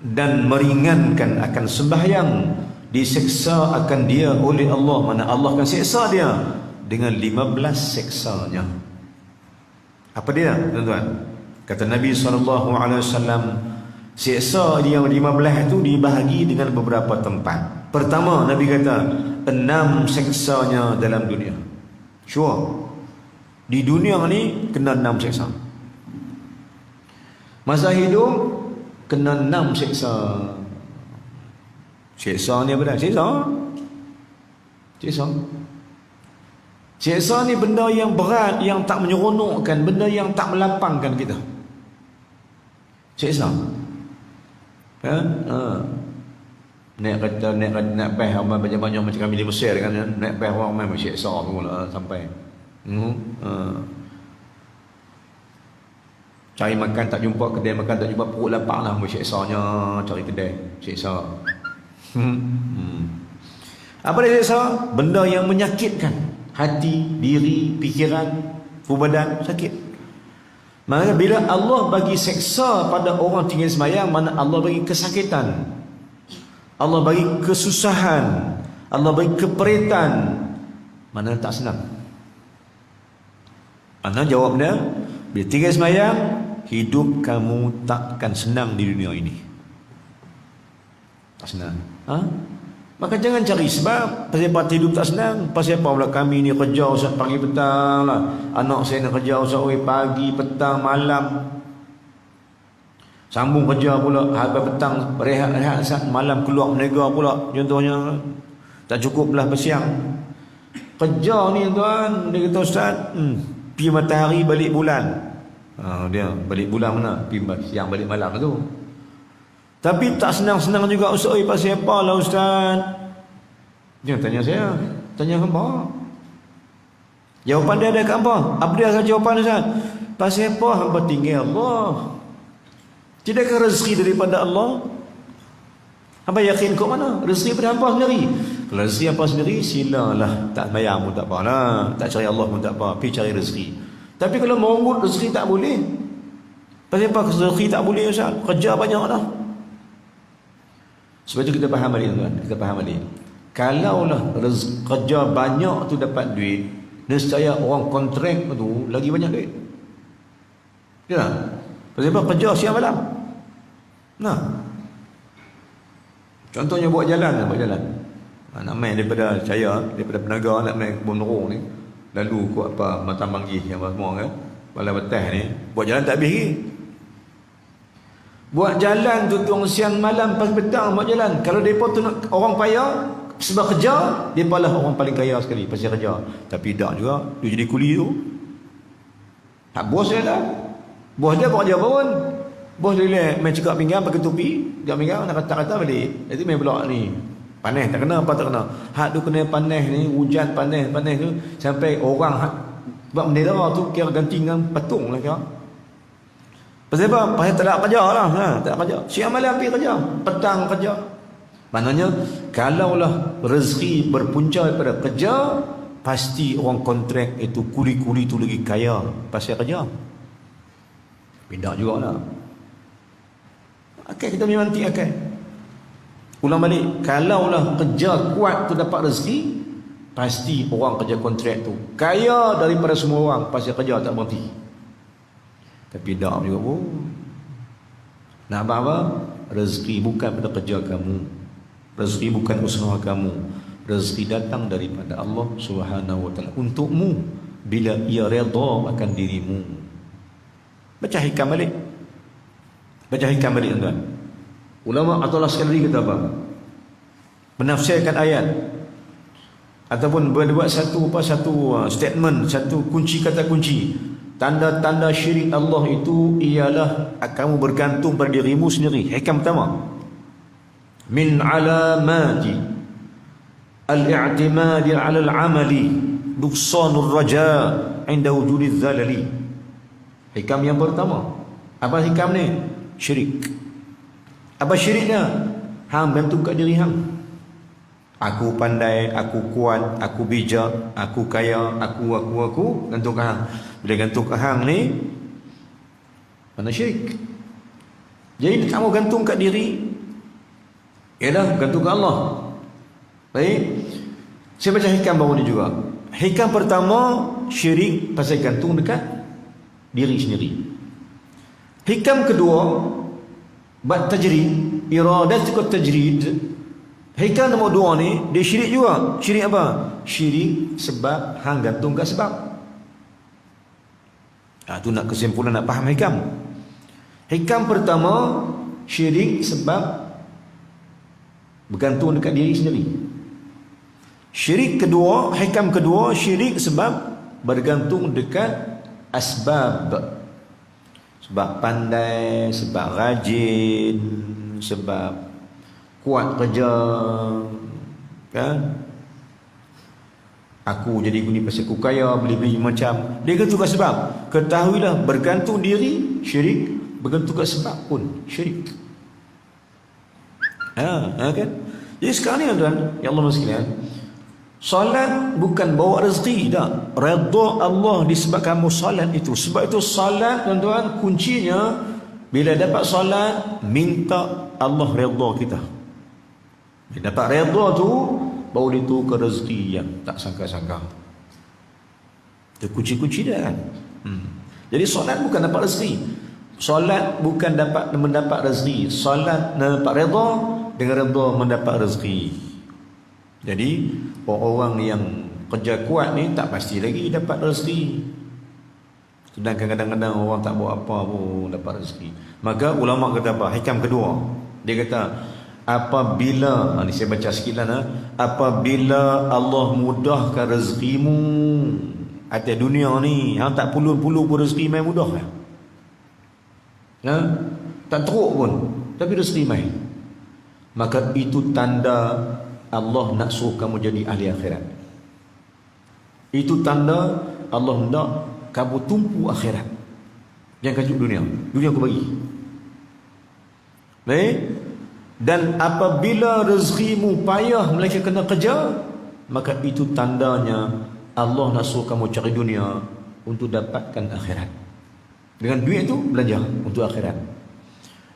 dan meringankan akan sembahyang, diseksa akan dia oleh Allah. Mana Allah akan seksa dia dengan 15 seksanya. Apa dia tuan-tuan? Kata Nabi SAW, seksa yang 15 itu dibahagi dengan beberapa tempat. Pertama, Nabi kata 6 seksanya dalam dunia. Sure. Di dunia ni kena 6 seksa. Masa hidup kena 6 seksa. Seksa ni apa dah? Seksa ni benda yang berat, yang tak menyeronokkan, benda yang tak melapangkan kita. Seksa. Naik kereta, naik bas orang banyak-banyak macam kami di Mesir kan, naik bas orang main Syekh Sa pula sampai. Cari makan tak jumpa, kedai makan tak jumpa, perut lapar lah Syekh Sa-nya cari kedai Syekh Sa. Apa dia Syekh Sa? Benda yang menyakitkan hati, diri, fikiran, badan sakit. Maka bila Allah bagi seksa pada orang tinggal sembahyang, mana Allah bagi kesakitan, Allah bagi kesusahan, Allah bagi keperitan, mana tak senang. Mana jawabnya? Bila tinggal sembahyang, hidup kamu takkan senang di dunia ini. Tak senang. Maka jangan cari sebab pasal apa hidup tak senang. Pasal apa pula kami ni kerja usah pagi petang lah, anak saya nak kerja usah pagi petang malam, sambung kerja pula habis petang rehat malam keluar menega pula contohnya, tak cukup belah bersiang kerja ni tuan. Dia kata ustaz, pergi matahari balik bulan. Dia balik bulan mana? Pergi siang balik malam tu. Tapi tak senang-senang juga ustaz. Pasal apa lah ustaz? Dia tanya saya. Tanya hamba. Jawapan dia ada kat hamba. Apa dia jawapan ustaz? Pasal apa hamba tinggal Allah? Tidakkah rezeki daripada Allah? Hamba yakin kau mana? Rezeki daripada hamba sendiri. Kalau rezeki hamba sendiri, silalah. Tak bayar pun tak apa lah. Tak cari Allah pun tak apa. Pergi cari rezeki. Tapi kalau merungut rezeki tak boleh. Pasal apa rezeki tak boleh ustaz? Kerja banyak dah. Sebab itu kita faham balik tuan, kita faham balik. Kalaulah kerja banyak tu dapat duit, nescaya orang kontrak tu lagi banyak duit. Ya. Pasal apa kerja siang malam? Nah. Contohnya buat jalan. Nak main daripada Penaga nak main Kebun Nurung ni, lalu kot apa Mata Manggih yang semua kan, Balai Batas ni, buat jalan tak habis lagi. Buat jalan tu tuang siang malam pagi petang buat jalan. Kalau depa tu nak orang payah sebab kerja, depa lah orang paling kaya sekali pasal kerja. Tapi tak juga, dia jadi kuli tu. Tak bos dia dah. Bos dia buat kerja pun. Bos dia main cekak pinggang pakai topi, dia pinggang nak kata-kata balik. Jadi main pula ni. Panas tak kena apa tak kena. Hak tu kena panas ni, hujan panas tu sampai orang buat bendera tu kira ganti dengan patung lah kira. Pasal apa? Pasal tak ada kerja lah. Tak ada kerja. Siang malam pergi kerja. Petang kerja. Maknanya, kalaulah rezeki berpunca daripada kerja, pasti orang kontrak itu kuli-kuli tu lagi kaya pasal kerja. Tidak juga lah. Kita memang akan. Ulang balik. Kalaulah kerja kuat tu dapat rezeki, pasti orang kerja kontrak tu kaya daripada semua orang pasal kerja tak berhenti. Tapi tak juga pun. Nak apa? Rezeki bukan pada kerja kamu. Rezeki bukan usaha kamu. Rezeki datang daripada Allah Subhanahu wa taala untukmu bila ia redha akan dirimu. Baca hikam balik. Baca hikam balik tuan. Ulama ataulah sekali lagi kata apa? Menafsirkan ayat ataupun buat satu statement, satu kunci kata kunci. Tanda-tanda syirik Allah itu ialah kamu bergantung pada dirimu sendiri. Hikam pertama, min alamati al-i'timadi ala al-amali nuqsanur raja inda wujudil zalali. Hikam yang pertama, apa hikam ni? Syirik. Apa syiriknya? Hang gantung kat diri hang. Aku pandai, aku kuat, aku bijak, aku kaya, aku gantung kat hang. Bila gantung kat hang ni, mana syirik? Jadi kamu gantung kat diri, ialah gantung kat Allah. Baik. Saya baca hikam baru ni juga. Hikam pertama, syirik pasal gantung dekat diri sendiri. Hikam kedua, bab tajrid, iradatul tajrid. Hikam nombor 2 ni, dia syirik juga. Syirik apa? Syirik sebab hang gantung kat sebab. Tu nak kesimpulan, nak faham hikam. Hikam pertama, syirik sebab bergantung dekat diri sendiri. Syirik kedua, hikam kedua, syirik sebab bergantung dekat asbab. Sebab pandai, sebab rajin, sebab kuat kerja, kan? Aku jadi gini pasal aku kaya, beli-beli macam. Dia kata kat sebab. Ketahuilah, bergantung diri syirik, bergantung kat sebab pun syirik. Kan? Jadi sekarang ni tuan, ya Allah sekalian, salat bukan bawa rezeki dah. Redha Allah disebabkan kamu salat itu. Sebab itu salat tuan-tuan, kuncinya bila dapat salat, minta Allah redha kita. Bila dapat redha tu, baru ditukar rezeki yang tak sangka-sangka. Itu kunci-kunci dia kan. Jadi solat bukan dapat rezeki. Solat bukan mendapat rezeki. Solat mendapat redha, dengan redha mendapat rezeki. Jadi orang-orang yang kerja kuat ni tak pasti lagi dapat rezeki. Sedangkan kadang-kadang orang tak buat apa pun dapat rezeki. Maka ulama kata apa? Hikam kedua. Dia kata apabila, ni saya baca sikit lah, apabila Allah mudahkan rezekimu atas dunia ni, hang tak puluh-puluh pun rezeki main mudah lah. Tak teruk pun, tapi rezeki main. Maka itu tanda Allah nak suruh kamu jadi ahli akhirat. Itu tanda Allah nak kamu tumpu akhirat. Jangan kajuk dunia. Dunia aku bagi. Baik. Dan apabila rezekimu payah mereka kena kerja, maka itu tandanya Allah nak suruh kamu cari dunia untuk dapatkan akhirat. Dengan duit itu belanja untuk akhirat.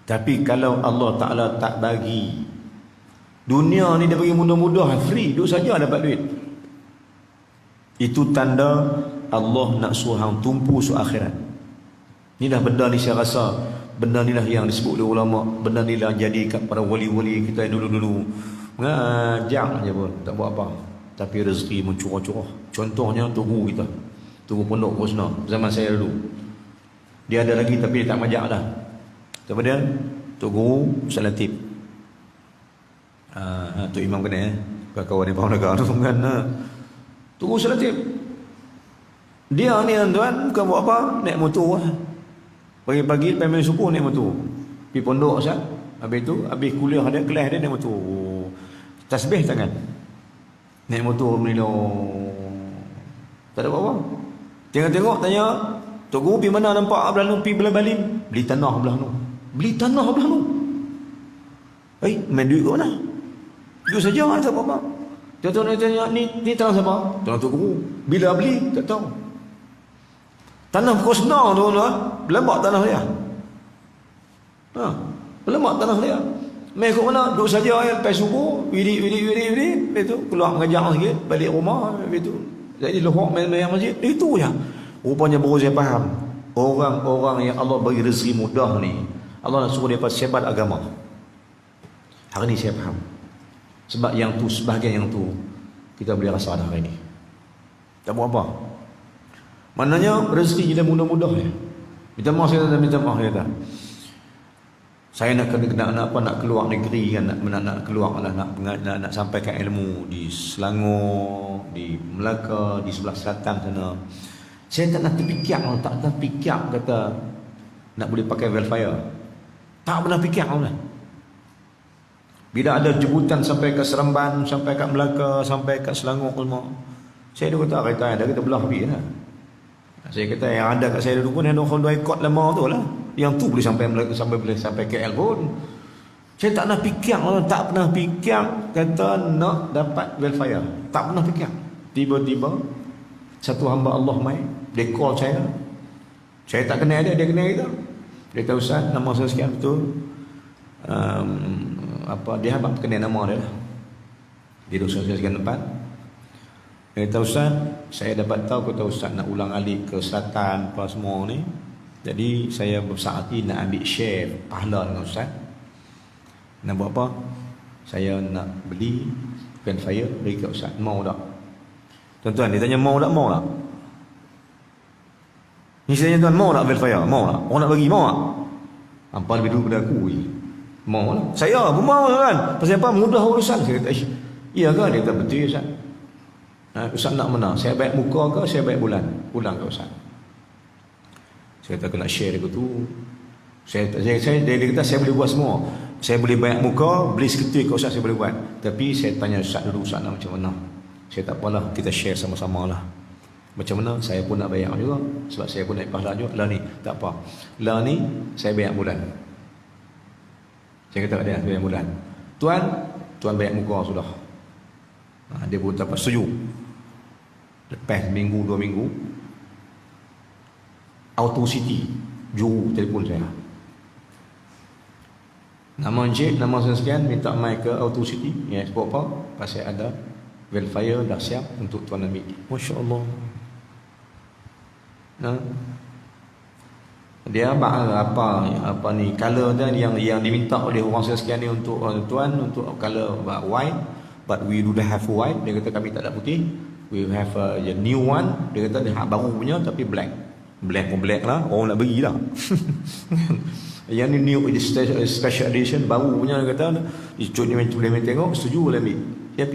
Tapi kalau Allah Ta'ala tak bagi, dunia ni dia bagi mudah-mudah, free, duduk saja dapat duit, itu tanda Allah nak suruh hang tumpu su akhirat. Ni dah benda ni saya rasa, benda ni lah yang disebut oleh ulama, benda ni lah jadi kat para wali-wali kita dulu-dulu mengajar je pun, tak buat apa, tapi rezeki mencurah-curah. Contohnya Tugu kita, Tugu Pondok Rosna zaman saya dulu. Dia ada lagi tapi dia tak majak dah. Siapa dia? Tugu Ustaz Latif. Tu imam kena kawan di Pahang Negara tu kan. Tugu Ustaz Latif. Dia ni tuan bukan buat apa, naik motor lah. Pagi-pagi lepas main subuh naik motor pergi pondok Ustaz. Habis tu, habis kuliah dia, kelas dia naik motor, tasbih tangan, naik motor melilo. Tak ada apa-apa. Tengok-tengok tanya, Tok Guru pergi mana nampak belah nu? Pergi belah Balim. Beli tanah belah nu. Beli tanah belah nu. Main duit ke mana? Duit saja tak apa-apa. Tuan-tuan tanya, ni tanah siapa? Tanah Tok Guru. Bila beli? Tak tahu. Tanah Kosna tu, berlembak tanah dia. Berlembak tanah dia. Main ke mana? Duduk saja lepas subuh, wirid. Lepas tu keluar mengajar sikit, balik rumah, lepas tu jadi lohok main-main masjid. Itu je. Rupanya baru saya faham, orang-orang yang Allah bagi rezeki mudah ni, Allah nak suruh dia sebat agama. Hari ni saya faham. Sebab yang tu, sebahagian yang tu kita boleh rasa dah hari ni. Tak buat apa. Maknanya rezeki kita mudah-mudah ya. Minta maaf saya tak minta maaf saya tak. Saya nak nak keluar negeri kan, nak keluar lah, nak sampaikan ilmu di Selangor, di Melaka, di sebelah selatan sana. Saya tak nak terfikir, tak kata nak boleh pakai welfare. Tak pernah fikir lah. Bila ada jemputan sampai ke Seremban, sampai ke Melaka, sampai ke Selangor semua, saya dah kata ada kita belah habis lah. Saya kata yang ada kat saya dulu pun yang orang dua ikut lama tu lah. Yang tu boleh sampai Melaka, sampai KL pun. Saya tak nak fikir, tak pernah fikir kata nak dapat welfare. Tak pernah fikir. Tiba-tiba satu hamba Allah mai, dia call saya. Saya tak kenal dia kenal kita. Dia kata, Ustaz, nama saya sekian betul. Dia habaq kenal nama dia lah. Dia dosa saya sekian tempat. Dia kata, Ustaz, saya dapat tahu kata Ustaz nak ulang alik ke selatan apa semua ni. Jadi saya besar hati nak ambil share pahala dengan Ustaz. Nak buat apa? Saya nak beli welfare bagi kat Ustaz. Mau tak? Tuan-tuan, dia tanya mau tak? Ni saya tanya tuan, mau tak welfare? Mau tak? Orang nak bagi, mau tak? Hampa lebih dulu pada aku. Mau lah. Saya pun mau kan. Pasal apa? Mudah urusan. Saya kata, iya ke? Dia kata, betul Ustaz. Ustaz nak mana? Saya baik muka ke? Saya baik bulan? Bulan ke Ustaz? Saya kata, aku nak share dia tu. Dia kata, saya boleh buat semua. Saya boleh bayar muka, beli seketul ke Ustaz saya boleh buat. Tapi saya tanya Ustaz dulu, Ustaz nak macam mana? Saya tak apalah, kita share sama-sama lah. Macam mana? Saya pun nak bayar juga. Sebab saya pun naik pahala juga. Lah ni, tak apa. Lah ni, saya bayar bulan. Saya kata kat dia, bayar bulan. Tuan bayar muka sudah. Dia pun tak setuju. Lepas minggu, 2 minggu, Auto City juru telefon saya. Nama encik, nama sekian, minta mai ke Auto City. Ya, sebab apa? Pasal ada welfare dah siap untuk tuan ambil. Masya Allah. Dia apa ni color dan yang diminta oleh orang sekian ni untuk tuan, untuk color white, but we do have white. Dia kata kami tak ada putih. We have a new one. Dia kata dia baru punya tapi black. Black pun black lah, orang nak bagi lah. Yang ni new special edition baru punya. Dia kata cucuk ni boleh main tengok, setuju boleh ambil. Dia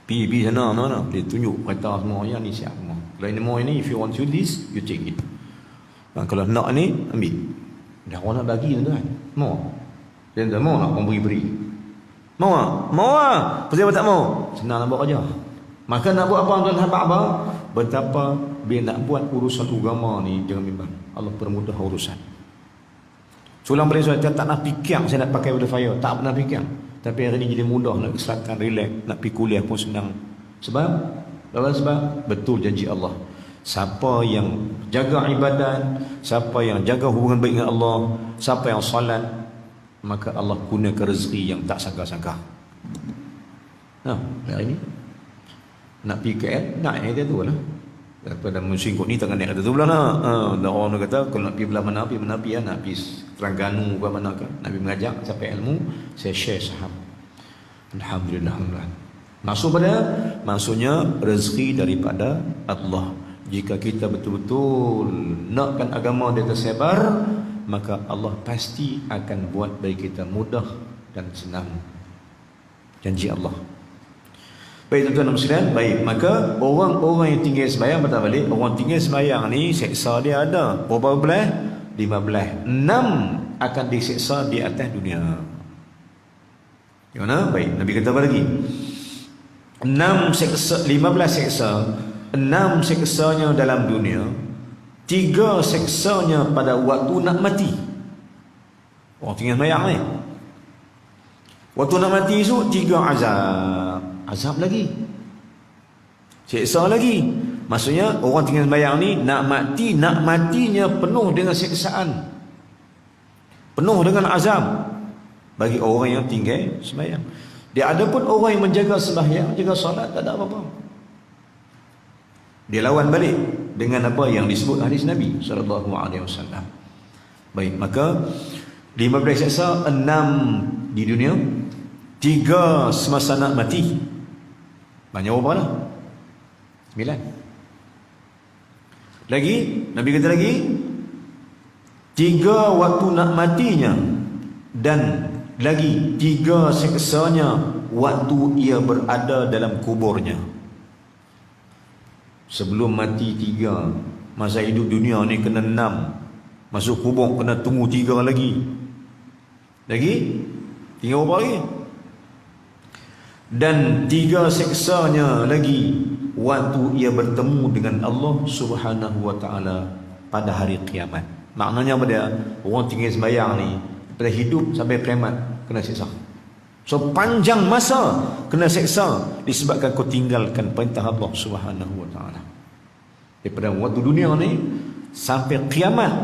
pergi sana mana dia tunjuk kereta semua yang ni siap semua. Kalau ini mau ini, if you want to this, you take it. Kalau nak ni, ambil. Dah orang nak bagi tuan. Mau? Dia kata mau nak orang beri. Mau tak? Mau lah. Pasal apa tak mau? Senang nak buat kerja. Maka nak buat apa tuan sahabat abang? Betapa bila nak buat urusan agama ni, jangan bimbang. Allah permudah urusan. Sulang boleh saya tak nak fikir saya nak pakai welfare. Tak pernah fikir. Tapi hari ni jadi mudah, nak kesalahan, relax, nak pergi kuliah pun senang. Sebab betul janji Allah. Siapa yang jaga ibadat, siapa yang jaga hubungan baik dengan Allah, siapa yang salat, maka Allah gunakan rezeki yang tak sangka-sangka. Hari ni nak pergi KL, naik dia tu lah. Daripada musim kot ni tengah naik kata tu belah nak. Dan orang kata kalau nak pergi belah mana, pergi mana pergi nak pergi Terengganu ke mana ke, nak pergi mengajak sampai ilmu, saya share saham. Alhamdulillah. Maksudnya rezeki daripada Allah. Jika kita betul-betul nakkan agama dia tersebar, maka Allah pasti akan buat bagi kita mudah dan senang. Janji Allah. Baik tuan-tuan dan sekalian, baik. Maka orang-orang yang tinggal sembahyang, betul balik, orang tinggal sembahyang ni seksa dia ada. Berapa belah? 15. 6 akan diseksa di atas dunia. Gimana? Baik, Nabi kata apa lagi? 15 seksa. 6 seksanya dalam dunia, 3 seksanya pada waktu nak mati. Orang tinggal sembahyang ni, waktu nak mati tu 3 azab lagi, seksa lagi. Maksudnya orang tinggal sembahyang ni nak matinya penuh dengan seksaan, penuh dengan azab bagi orang yang tinggal sembahyang. Dia ada pun orang yang menjaga sembahyang, jaga solat, tak ada apa-apa. Dia lawan balik dengan apa yang disebut hadis Nabi sallallahu alaihi wasallam. Baik, maka 15 seksa, 6 di dunia, 3 semasa nak mati. Banyak berapa dah? 9. Lagi, Nabi kata lagi 3 waktu nak matinya, dan lagi 3 seksanya waktu ia berada dalam kuburnya. Sebelum mati 3, masa hidup dunia ni kena 6, masuk kubur kena tunggu 3 lagi. Tinggal berapa lagi? Dan 3 seksanya lagi waktu ia bertemu dengan Allah Subhanahu wa taala pada hari kiamat. Maknanya apa dia? Orang tinggal sembahyang ni pada hidup sampai kiamat kena seksa. So panjang masa kena seksa disebabkan kau tinggalkan perintah Allah Subhanahu wa taala. Daripada waktu dunia ni sampai kiamat,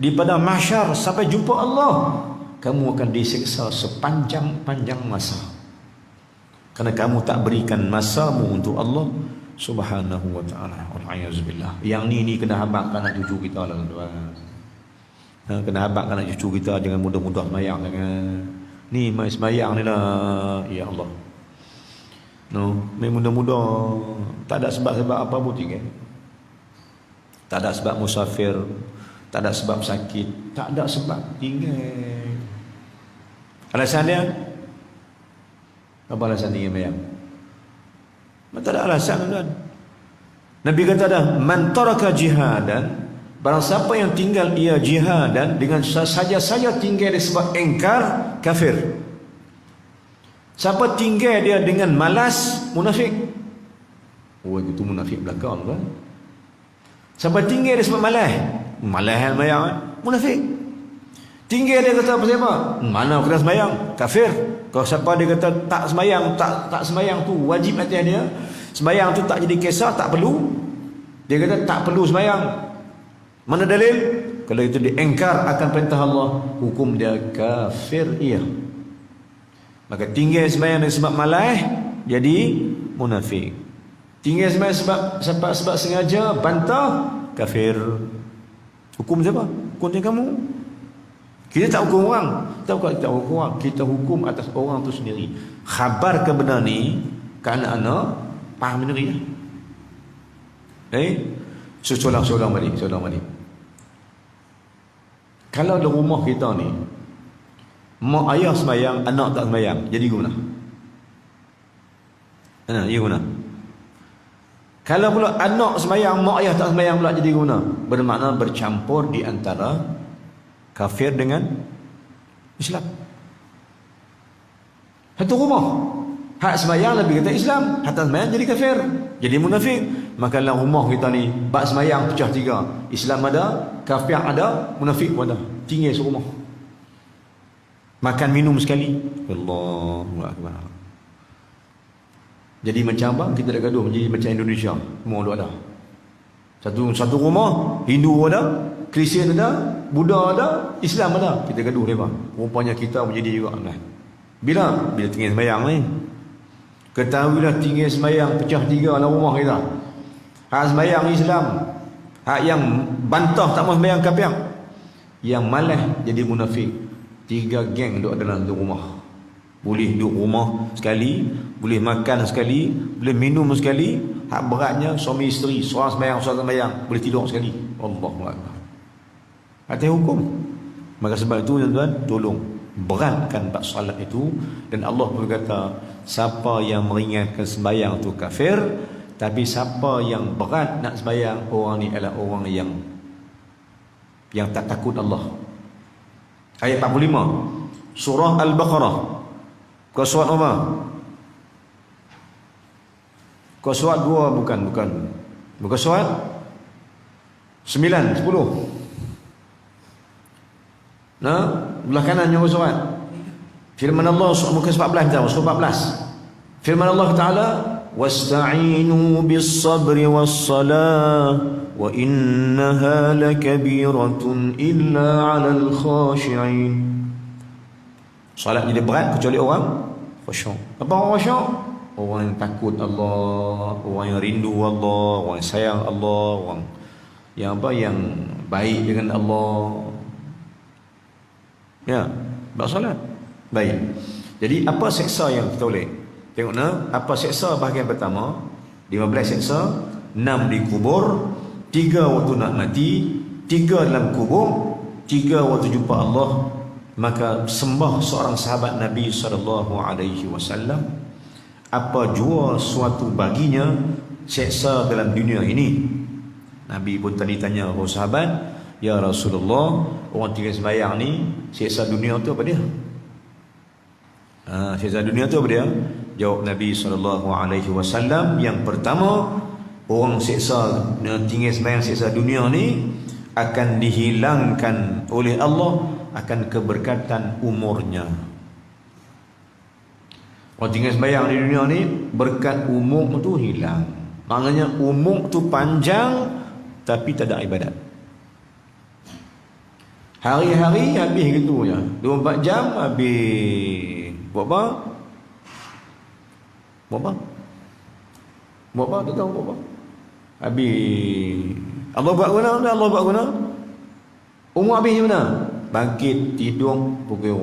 di pada mahsyar sampai jumpa Allah, kamu akan diseksa sepanjang-panjang masa. Kerana kamu tak berikan masamu untuk Allah Subhanahu wa taala. Wal'ayazubillah. Yang ni kena habaqkan anak cucu kita lah tuan-tuan. Kena habaqkan anak cucu kita, jangan mudah-mudah sembahyang jangan. Ni mai sembahyang ni lah, ya Allah. Main mudah-mudah, tak ada sebab-sebab apa pun tinggal. Tak ada sebab musafir, tak ada sebab sakit, tak ada sebab tinggal. Alasan dia apa? Alasan tinggal sembahyang? Tak ada alasan tuan. Nabi kata dah, man taraka jihadan Barang siapa yang tinggal ia jihadan dengan saja tinggal dia sebab engkar, kafir. Siapa tinggal dia dengan malas, munafik. Oh, itu munafik belakang kan. Siapa tinggal dia sebab malas, malas sembahyang, munafik. Tinggal dia kata apa siapa? Mana kena sembahyang, kafir. Kalau siapa dia kata tak sembahyang, tak sembahyang tu wajib atas dia, sembahyang tu tak jadi kisah, tak perlu. Dia kata tak perlu sembahyang. Mana dalil? Kalau itu diengkar akan perintah Allah, hukum dia kafir ia. Maka tinggal sembahyang sebab malas, jadi munafik. Tinggal sembahyang sebab sengaja, bantah, kafir. Hukum siapa? Hukum kamu. Kita tak hukum orang. Kita hukum orang. Kita hukum atas orang tu sendiri. Khabar kebenaran ni ke anak-anak faham sendiri. Solang balik. Kalau di rumah kita ni mak ayah sembahyang, anak tak sembahyang, jadi guna. Ya guna. Kalau pula anak sembahyang, mak ayah tak sembahyang pula, jadi guna. Bermakna bercampur di antara kafir dengan Islam. Satu rumah, hak sembahyang lebih kata Islam, hak tak sembahyang jadi kafir, jadi munafik. Maka dalam rumah kita ni bab sembahyang pecah tiga. Islam ada, kafir ada, munafik pun ada. Tinggal serumah. Makan minum sekali. Allahu akbar. Jadi macam apa? Kita dah gaduh menjadi macam Indonesia. Semua ada. Satu rumah, Hindu ada, Kristian ada, Buddha ada, Islam ada. Kita gaduh lepas. Rupanya kita menjadi juga. Bila tinggal sembahyang ni. Ketahuilah tinggal sembahyang pecah tiga dalam rumah kita. Hak sembahyang Islam, hak yang bantah tak mau sembahyang kafir, yang malas jadi munafik. 3 geng duduk dalam rumah. Boleh duduk rumah sekali, boleh makan sekali, boleh minum sekali. Hak beratnya suami isteri, seorang sembahyang, boleh tidur sekali. Allahu akbar. Atas hukum. Maka sebab itu tuan-tuan, tolong beratkan bab solat itu. Dan Allah berkata, siapa yang meringankan sembahyang tu kafir, tapi siapa yang berat nak sembahyang, orang ni adalah orang yang tak takut Allah. Ayat 45 Surah Al-Baqarah. Kau surat apa? Kau surat 2 bukan surat 9, 10. Nah, belah kanan yang surat. Firman Allah muka 14 kita, surah 14. Firman Allah Taala, "Wasta'inu bis-sabri was-salah wa innaha lakabiratun illa 'alal khashi'in." Salat jadi berat kecuali orang khusyuk. Apa orang khusyuk? Orang yang takut Allah, orang yang rindu Allah, orang yang sayang Allah, orang yang baik dengan Allah. Ya, bersolat. Baik. Jadi apa seksa yang kita boleh tengok apa seksa bahagian pertama? 15 seksa, 6 di kubur, 3 waktu nak mati, 3 dalam kubur, 3 waktu jumpa Allah. Maka sembah seorang sahabat Nabi SAW, apa jua suatu baginya seksa dalam dunia ini. Nabi pun tadi tanya oh sahabat, ya Rasulullah, orang tinggal sembahyang ni seksa dunia tu apa dia? Seksa dunia tu apa dia? Jawab Nabi SAW, yang pertama, orang seksa tinggal sembahyang seksa dunia ni akan dihilangkan oleh Allah akan keberkatan umurnya. Orang tinggal sembahyang di dunia ni, berkat umur tu hilang. Maknanya umur tu panjang tapi tak ada ibadat. Hari-hari habis gitu je, 24 jam habis. Buat apa? Tak tahu buat apa. Habis. Allah buat guna. Umur habis mana? Bangkit tidur pukul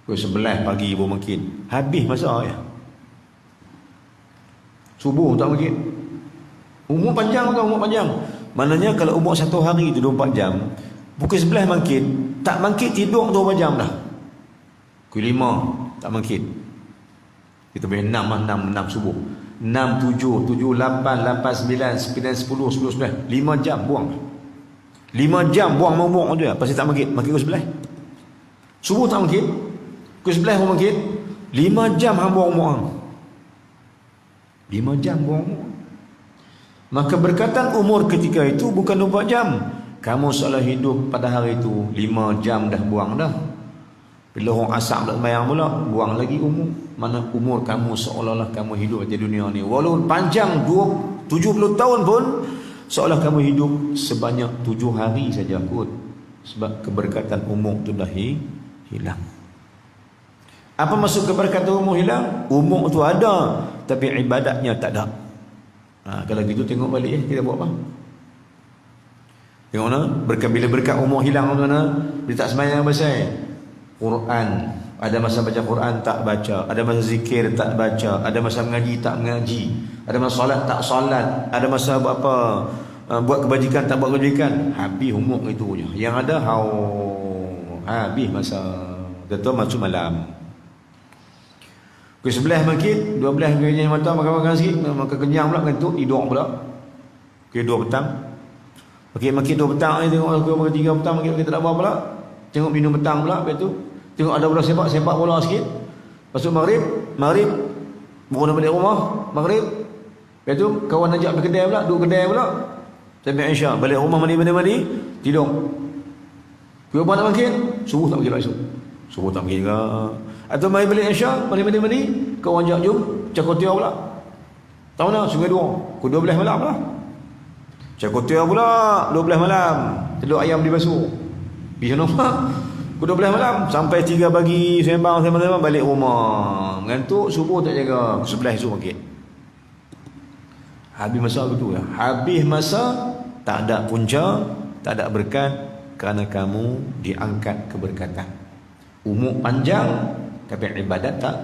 11 pagi baru bangkit. Habis masa ya. Subuh tak bangkit. Umur panjang. Maknanya kalau umur 1 hari itu 24 jam, pukul 11 bangkit, tak bangkit tidur 2 jam dah. Pukul 5 tak bangkit. Kita boleh 6 subuh. 6, 7, 7, 8, 8, 9, 9, 10, 10, 11. 5 jam buang. 5 jam buang buang je. Pasti tak maghrib. Maghrib pukul 11. Subuh tak maghrib. Pukul 11 pun maghrib. 5 jam hang buang. 5 jam buang. Maka berkatan umur ketika itu bukan 24 jam. Kamu seolah hidup pada hari itu 5 jam dah buang dah. Bila orang asap nak sembahyang pula, buang lagi umur. Mana umur kamu seolah-olah kamu hidup di dunia ni. Walaupun panjang 70 tahun pun, seolah kamu hidup sebanyak 7 hari saja kot. Sebab keberkatan umur tu dah hilang. Apa maksud keberkatan umur hilang? Umur tu ada, tapi ibadatnya tak ada. Kalau gitu tengok balik kita buat apa? Tengok mana? Bila berkat umur hilang mana? Bila tak sembahyang pasal Quran, ada masa baca Quran tak baca, ada masa zikir tak baca, ada masa mengaji tak mengaji, ada masa solat tak solat, ada masa buat apa, buat kebajikan tak buat kebajikan. Habis umur itu je. Yang ada habis masa. Betul masuk malam. Pukul 11 bangkit, 12 kenyang mata, makan-makan sikit, maka kenyang pula, ngantuk, tidur pula. Pukul 2 petang. Makin 2 petang ni tengok pukul 3 petang makin kita tak buat pula. Tengok minum petang pula, lepas tu tengok ada bola sepak bola sikit. Masuk maghrib baru nak balik rumah, maghrib. Lepas tu kawan ajak pergi kedai pula, duduk kedai pula. Sampai Isyak, balik rumah mandi, tidur. Pukul berapa nak bangkit? Subuh tak bangkit lah esok. Subuh tak bangkit ke? Atau mari balik Isyak, mandi, kawan ajak jom, Cakotia pula. Tahu nak Sungai Dua, pukul 12 malam lah. Cakotia pula 12 malam, telur ayam dibasuh. Pergi nampak pukul 12 malam sampai 3 pagi sembang balik rumah. Mengantuk, subuh tak jaga, pukul 11 esok bangkit. Habis masa begitu ya. Habis masa, tak ada punca, tak ada berkat, kerana kamu diangkat keberkatan. Umur panjang tapi ibadat tak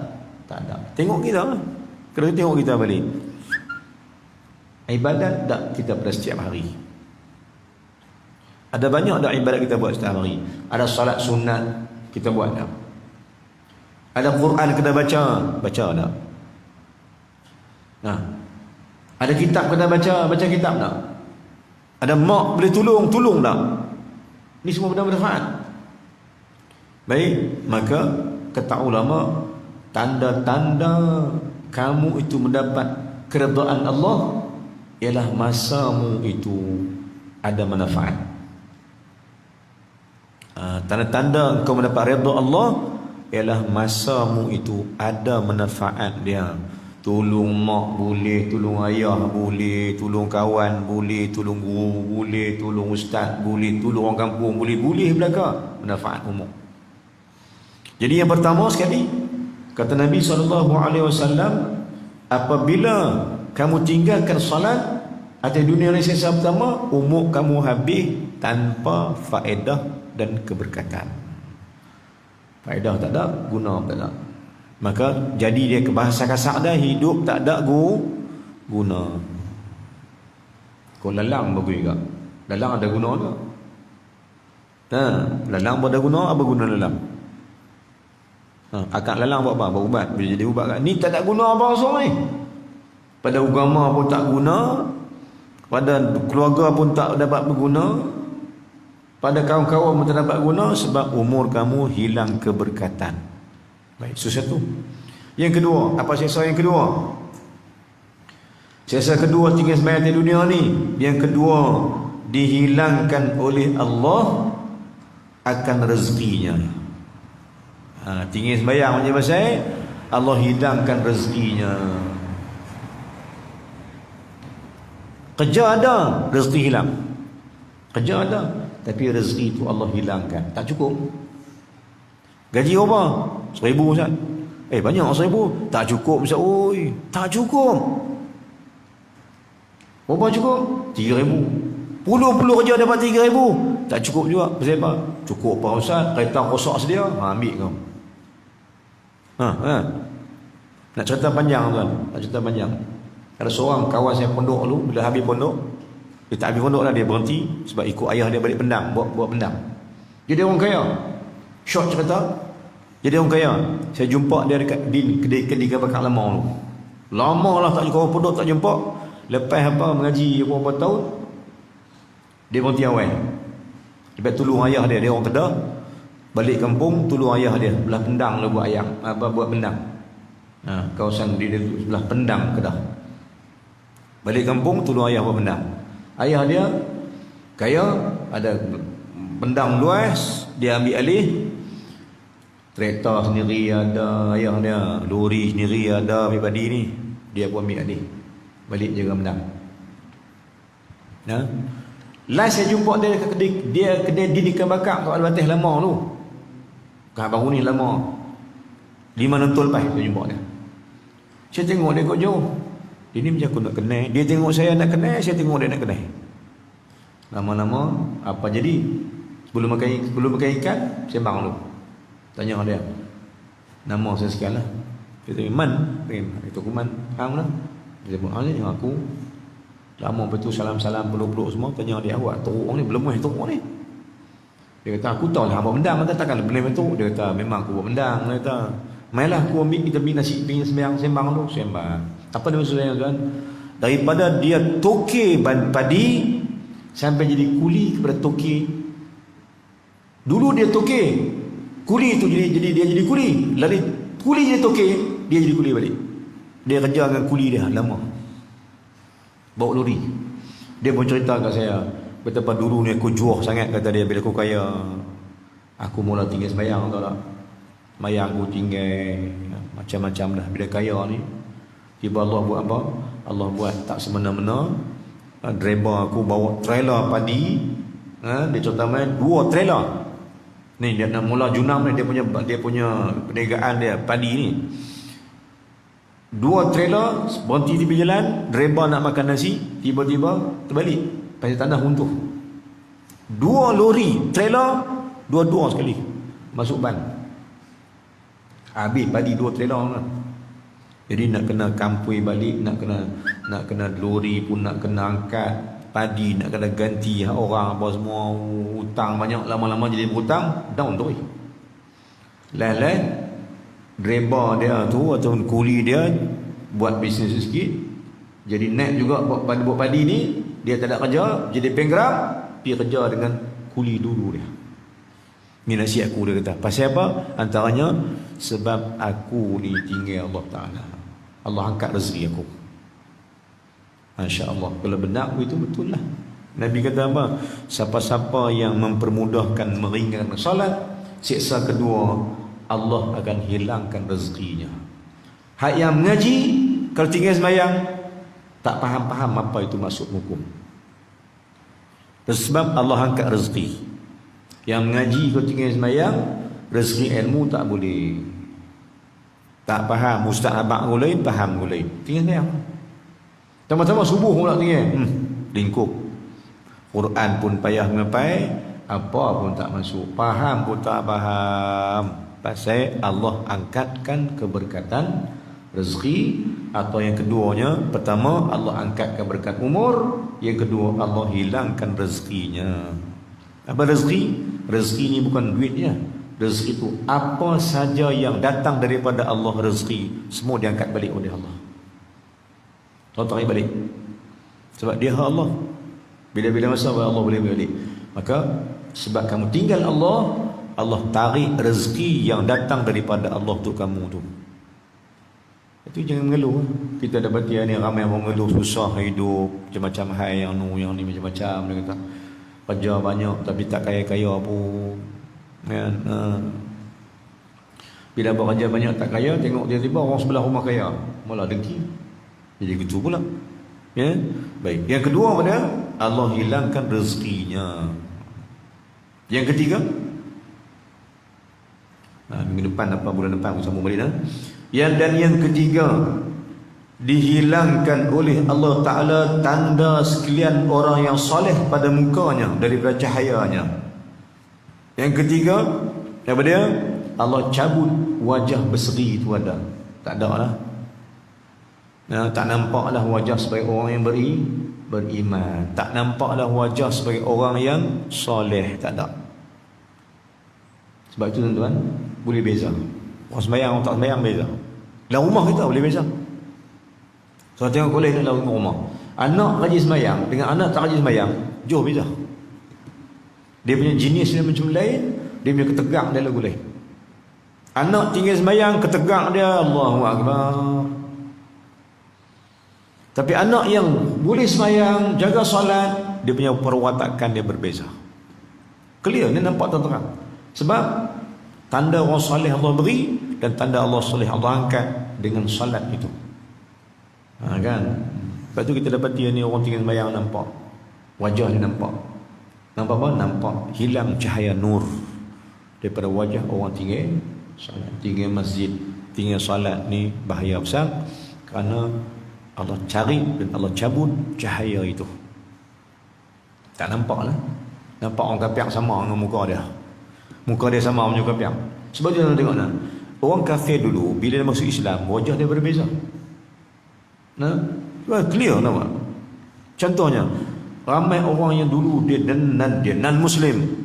ada. Tengok kita. Kalau tengok kita balik, ibadat tak kita pada setiap hari. Ada banyak dah ibadat kita buat setiap hari. Ada salat sunat kita buat dah. Ada Quran kita baca dah. Ada kitab kita baca kitab dah. Ada mak boleh tolong dah. Ini semua benda bermanfaat. Baik, maka kata ulama, tanda-tanda kamu itu mendapat keredaan Allah ialah masamu itu ada manfaat. Tanda-tanda engkau mendapat redha Allah ialah masamu itu ada manfaat dia. Tolong mak boleh, tolong ayah boleh, tolong kawan boleh, tolong guru boleh, tolong ustaz boleh, tolong orang kampung boleh belaka. Manfaat umum. Jadi yang pertama sekali, kata Nabi SAW, apabila kamu tinggalkan salat atas dunia ni sisa pertama, umur kamu habis tanpa faedah dan keberkatan. Faedah tak ada, guna tak ada. Maka jadi dia ke bahasa kasar dah, hidup tak ada guna. Kau lalang bagus juga. Lalang ada guna tak? Lalang pun ada guna, apa guna lalang? Akak lalang buat apa? Buat ubat. Bila jadi ubat kan? Ni tak ada guna apa semua ni. Pada agama pun tak guna, pada keluarga pun tak dapat berguna, pada kawan-kawan pun tak dapat guna, sebab umur kamu hilang keberkatan. Baik, itu satu. Yang kedua, apa siasa yang kedua? Siasa kedua tinggal sembahyang di dunia ni. Yang kedua, dihilangkan oleh Allah akan rezekinya. Tinggal sembahyang macam pasal Allah hidangkan rezekinya. Kerja ada, rezeki hilang. Kerja ada, tapi rezeki itu Allah hilangkan. Tak cukup. Gaji apa? 1,000 Ustaz. Banyak 1,000. Tak cukup Ustaz. Oi, tak cukup. Berapa cukup? 3,000. Puluh kerja dapat 3,000. Tak cukup juga. Pasal apa? Cukup apa Ustaz? Kereta rosak sedia. Ambil kau. Nak cerita panjang tuan. Nak cerita panjang. Ada seorang kawan saya pondok dulu, bila habis pondok, dia tak habis pondok lah, dia berhenti sebab ikut ayah dia balik Pendang, buat Pendang. Jadi dia orang kaya. Short cerita, Jadi orang kaya, saya jumpa dia dekat di kedai bakar lama tu. Lama lah tak jumpa orang pedut, tak jumpa. Lepas apa mengaji berapa tahun, dia berhenti awal. Lepas tolong ayah dia orang Kedah. Balik kampung tolong ayah dia belah Pendang lah buat ayam, buat Pendang. Kawasan dia belah Pendang Kedah. Balik kampung tolong ayah buat Pendang. Ayah dia kaya, ada Pendang luas, dia ambil alih. Kereta sendiri ada, ayah dia lori sendiri ada, pribadi ni dia pun ambil alih. Balik jaga Pendang. Last saya jumpa dia dekat kedai didikan bakar kat Al-Batih lama tu. Kat baru ni lama. 5-6 tahun lepas saya jumpa dia. Saya tengok dia kok jauh. Dia ni macam aku nak kenal. Dia tengok saya nak kenal, saya tengok dia nak kenal. Lama-lama apa jadi? Sebelum makan ikan, sembang dulu. Tanya dia. Nama saya sekian lah. Dia tanya, Man? Itu aku Man. Hang lah. Dia sebut, ni yang aku. Lama lepas tu salam-salam, peluk-peluk semua. Tanya dia, awak teruk ni, belum teruk ni. Dia kata, aku tahu lah buat bendang. Takkan benda tu. Dia kata, memang aku buat bendang. Dia kata, mainlah aku ambil, kita ambil nasi pingin sembang dulu. Sembang. Apa dia maksudnya tuan? Daripada dia toke padi sampai jadi kuli kepada toke. Dulu dia toke, kuli tu dia jadi kuli. Lari kuli dia toke, dia jadi kuli balik. Dia kerja dengan kuli dia lama. Bawa lori. Dia pun cerita kat saya, betapa dulu ni aku juah sangat, kata dia, bila aku kaya. Aku mula tinggal sembahyang, tahu tak? Sembahyang aku tinggal macam-macam dah. Bila kaya ni, tiba Allah buat apa? Allah buat tak semena-mena. Driver aku bawa trailer padi. Dia contoh main 2 trailer. Ni dia nak mula Junam ni, dia punya perniagaan dia padi ni. 2 trailer berhenti di jalan, driver nak makan nasi, tiba-tiba terbalik pasal tanah runtuh. 2 lori trailer, dua-dua sekali masuk ban. Habis padi 2 trailer lah. Jadi nak kena kampui balik, nak kena lori pun nak kena angkat, padi nak kena ganti orang apa semua, hutang banyak, lama-lama jadi berhutang, down tu. Lain-lain driver dia tu atau kuli dia buat bisnes sikit, jadi naik juga buat padi ni, dia tak ada kerja, jadi bankrupt, dia kerja dengan kuli dulu dia. Ni nasihat aku, dia kata. Pasal apa? Antaranya sebab aku ni tinggal Allah Ta'ala. Allah angkat rezeki aku. Masya Allah. Kalau benar itu betul lah. Nabi kata apa? Siapa-siapa yang mempermudahkan meringankan salat, siksa kedua, Allah akan hilangkan rezekinya. Hak yang mengaji, kalau tinggal sembahyang, tak faham-faham apa itu maksud hukum. Sebab Allah angkat rezeki. Yang mengaji kalau tinggal sembahyang, rezeki ilmu tak boleh. Tak faham, ustaz abang lain, faham lain. Tinggal sembahyang. Sama-sama subuh pula tinggal. Lingkup. Quran pun payah mengapai, apa pun tak masuk. Faham pun tak faham. Pasal Allah angkatkan keberkatan rezeki. Atau yang keduanya, pertama Allah angkatkan berkat umur, yang kedua Allah hilangkan rezekinya. Apa rezeki? Rezeki ni bukan duitnya. Rezeki itu apa saja yang datang daripada Allah, rezeki semua diangkat balik oleh Allah. Tarik balik. Sebab dia Allah. Bila-bila masa Allah boleh balik. Maka sebab kamu tinggal Allah, Allah tarik rezeki yang datang daripada Allah tu kamu tu. Itu jangan mengeluh. Kita dapati ni ramai orang mengeluh susah hidup, macam-macam hal yang ni macam-macam, dia kata. Kerja banyak tapi tak kaya-kaya pun. Kan? Bila bekerja banyak tak kaya, tengok tiba-tiba orang sebelah rumah kaya, malah dengki. Jadi gitu pula. Ya? Baik. Yang kedua pada Allah hilangkan rezekinya. Yang ketiga, minggu depan apa bulan depan aku sambung balik dah. Yang ketiga, dihilangkan oleh Allah Ta'ala tanda sekalian orang yang soleh pada mukanya daripada cahayanya. Yang ketiga, apa dia? Allah cabut wajah berseri itu ada. Tak ada lah. Tak nampaklah wajah sebagai orang yang beriman. Tak nampaklah wajah sebagai orang yang soleh. Tak ada. Sebab itu tuan-tuan, boleh beza. Orang sembahyang, orang tak sembahyang beza. Dalam rumah kita boleh beza. So tengok boleh dalam rumah. Anak rajin sembahyang dengan anak tak rajin sembahyang, jauh beza. Dia punya jenis dia macam lain, dia punya ketegak dia lagu lain. Anak tinggal sembahyang, ketegak dia Allahu Akbar. Tapi anak yang boleh sembahyang, jaga solat, dia punya perwatakan dia berbeza. Clear, ni nampak terang. Sebab tanda orang soleh Allah beri dan tanda Allah soleh Allah angkat dengan salat itu. Kan? Lepas tu kita dapati ni orang tinggal sembahyang nampak wajah dia nampak. Nampak apa? Nampak hilang cahaya nur daripada wajah orang tinggal salat. Tinggal masjid, tinggal salat ni bahaya besar kerana Allah cari dan Allah cabut cahaya itu. Tak nampak lah. Nampak orang kafir sama dengan muka dia. Muka dia sama dengan kafir. Sebab dia nak tengok nak. Orang kafir dulu bila dia masuk Islam, wajah dia berbeza. Nah, clear nampak. Contohnya, ramai orang yang dulu dia non Muslim.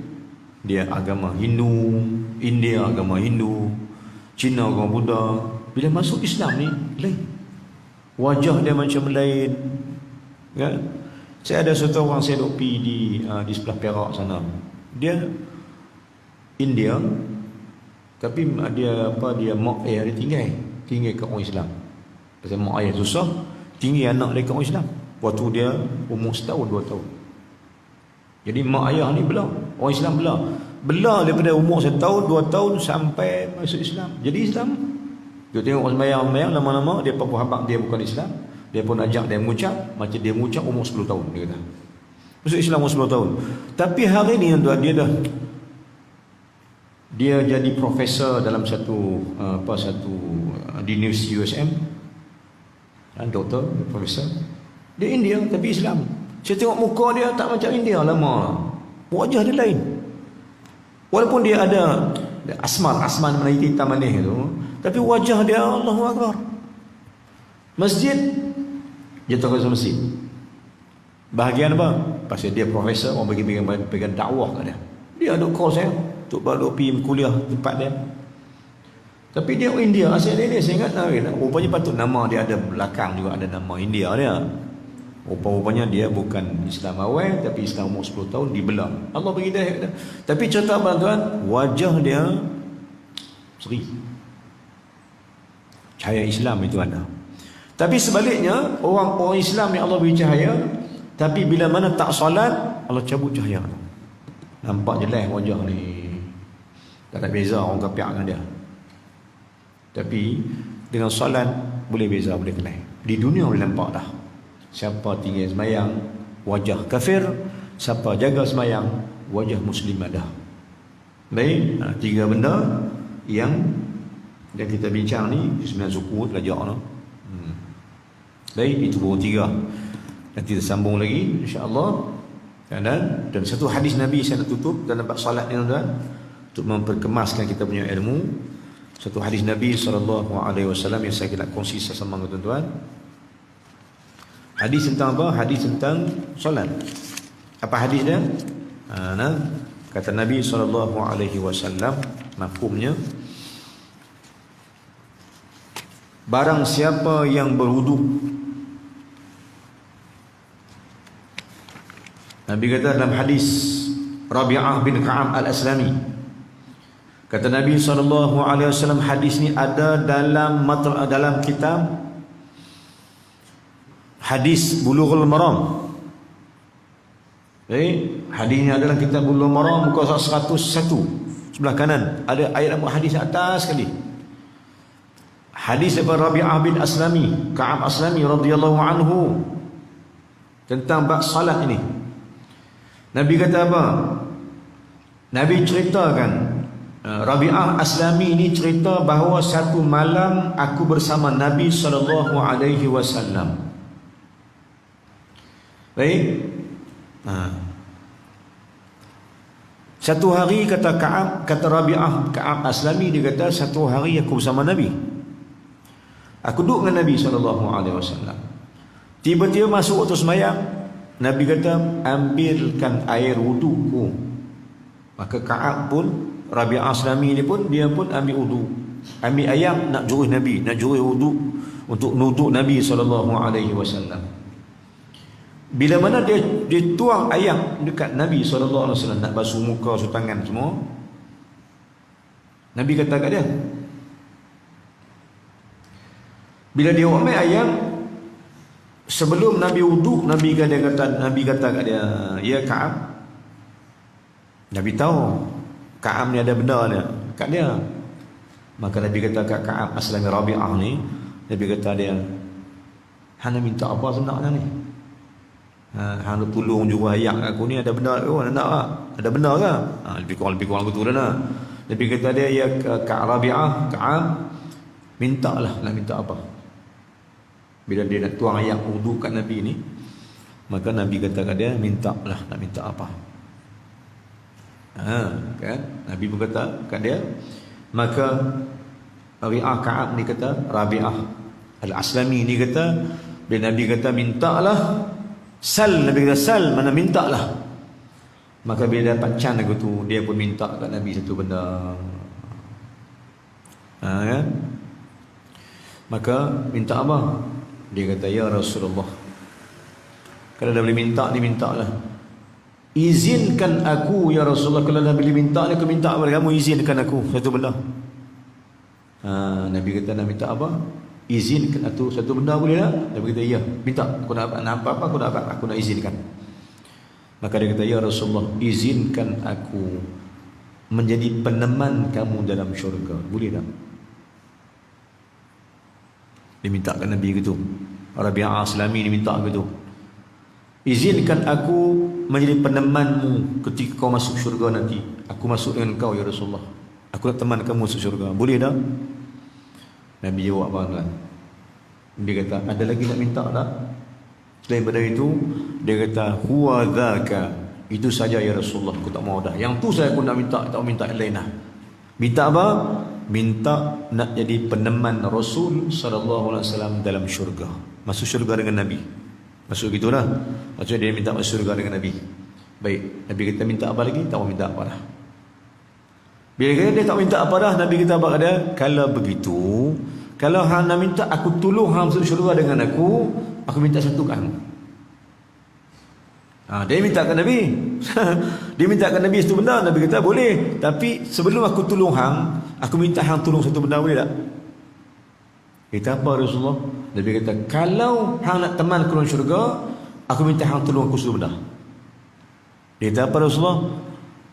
Dia agama Hindu, India agama Hindu, Cina agama Buddha. Bila masuk Islam ni lain. Wajah dia macam lain. Kan? Saya ada satu orang saya duk pergi di sebelah Perak sana. Dia India, tapi dia mak ayah dia tinggal ke orang Islam. Pasal mak ayah susah, tinggal anak dia ke orang Islam. Waktu dia umur 1 tahun 2 tahun. Jadi mak ayah ni belah, orang Islam belah daripada umur 1 tahun 2 tahun sampai masuk Islam. Jadi Islam. Dia tengok orang sembahyang lama-lama dia pun habaq dia bukan Islam. Dia pun ajak dia mengucap, macam dia mengucap umur 10 tahun dia kata. Masuk Islam umur 10 tahun. Tapi hari ni dia jadi profesor dalam satu di University USM. Doktor, profesor. Dia India tapi Islam. Saya tengok muka dia tak macam India lama. Wajah dia lain. Walaupun dia ada asman mana hitam manis tu, tapi wajah dia Allahu Akbar. Masjid dia tahu masjid. Bahagian apa? Pasal dia profesor, orang bagi pegang dakwah kat dia. Dia ada call saya untuk baru pergi kuliah tempat dia. Tapi dia India, asal dia saya ingat rupanya patut nama dia ada belakang juga ada nama India dia. Rupa-rupanya dia bukan Islam awal tapi Islam umur 10 tahun dibelah. Allah bagi dia. Tapi cerita tuan, wajah dia seri. Cahaya Islam itu ada. Tapi sebaliknya orang Islam yang Allah beri cahaya, tapi bila mana tak solat Allah cabut cahaya. Nampak jelas wajah ni. Tak ada beza orang kafir dengan dia. Tapi dengan solat boleh beza, boleh kenal. Di dunia boleh nampak dah. Siapa tinggal sembahyang wajah kafir, siapa jaga sembahyang wajah muslim ada. Baik, 3 benda yang kita bincang ni 9 suku belajar no. Baik, itu baru 3. Nanti kita sambung lagi insya-Allah. Dan satu hadis Nabi saya nak tutup dan dapat solat ni tuan-tuan untuk memperkemaskan kita punya ilmu. Satu hadis Nabi SAW yang saya nak kongsi sama dengan tuan-tuan. Hadis tentang apa? Hadis tentang solat. Apa hadis dia? Kata Nabi SAW, mafhumnya, barang siapa yang berwuduk, Nabi kata dalam hadis Rabi'ah bin Ka'ab al-Aslami, kata Nabi SAW, hadis ni ada dalam kitab Hadis Bulughul Maram. Hadis ni adalah kitab Bulughul Maram muka 101. Sebelah kanan ada ayat nama hadis atas sekali. Hadis daripada Rabi'ah bin Aslami, Ka'ab Aslami radhiyallahu anhu tentang bab salat ini. Nabi kata apa? Nabi ceritakan, Rabi'ah Aslami ini cerita bahawa satu malam aku bersama Nabi SAW. Baik. Satu hari kata Rabi'ah Ka'ab Aslami, dia kata satu hari aku bersama Nabi. Aku duduk dengan Nabi SAW. Tiba-tiba masuk waktu sembahyang, Nabi kata ambilkan air wuduku. Maka Ka'ab pun, Rabi'ah Aslami ni pun dia pun ambil wudu. ambil ayak nak juruh Nabi, nak juruh wuduk untuk nuduk Nabi SAW. Bila mana dia tuang ayak dekat Nabi SAW nak basuh muka, basuh tangan semua, Nabi kata kat dia, bila dia ambil ayak, sebelum Nabi wuduk, Nabi kata kat dia, ya Ka'ab. Nabi tahu Ka'ab ni ada benda dia kat dia. Maka Nabi kata kat Ka'ab Aslami Rabi'ah ni, Nabi kata dia, hang nak minta apa sebenarnya ni? Hang nak tolong juga ayak aku ni, ada benda ke? Nak tak? Ada benda ke? Lebih kurang betul dah. Nabi kata dia, ya Ka'ab Rabi'ah, Ka'ab, mintalah, nak minta apa? Bila dia nak tuang ayak wudu kat Nabi ni, maka Nabi kata kat dia, mintalah, nak minta apa? Kan? Nabi pun kata kat dia, maka Rabi'ah Ka'ab ni kata, Rabi'ah Al-Aslami ni kata, bila Nabi kata mintalah, sal, Nabi kata sal, mana mintalah. Maka bila dapat can aku tu, dia pun minta kat Nabi satu benda. Kan? Maka minta apa? Dia kata, ya Rasulullah, kalau dah boleh minta ni, mintalah. Izinkan aku ya Rasulullah, kalau dah boleh minta ni, aku minta kepada kamu, izinkan aku satu benda. Nabi kata, nak minta apa? Izinkan aku satu benda, boleh tak? Nabi kata, ya, minta. Aku nak apa-apa, aku nak izinkan. Maka dia kata, ya Rasulullah, izinkan aku menjadi peneman kamu dalam syurga, boleh tak? Dia minta kat Nabi gitu. Rabi'ah Aslami ni minta gitu. Izinkan aku menjadi penemanmu ketika kau masuk syurga nanti. Aku masuk dengan kau ya Rasulullah. Aku nak teman kamu masuk syurga. Boleh tak? Nabi jawab apa? Dia kata, ada lagi nak minta tak? Selain daripada itu, dia kata, huwa dhaka, itu saja ya Rasulullah, aku tak mau dah. Yang tu saya aku nak minta, tak mau minta yang lain dah. Minta apa? Minta nak jadi peneman Rasul SAW dalam syurga. Masuk syurga dengan Nabi. Masuk gitulah. Maksudnya dia minta masuk syurga dengan Nabi. Baik, Nabi kata minta apa lagi? Tak mau minta apa dah. Bila dia tak minta apa dah, Nabi kata apa dia? Kalau begitu, kalau hang nak minta aku tolong hang masuk syurga dengan aku minta satu kat hang. Dia minta kat Nabi. Dia minta kat Nabi satu benda. Nabi kata boleh, tapi sebelum aku tolong hang, aku minta hang tolong satu benda, boleh tak? Kata apa Rasulullah? Nabi kata, kalau hang nak teman ke dalam syurga, aku minta hang tolong aku satu benda. Dia kata apa Rasulullah?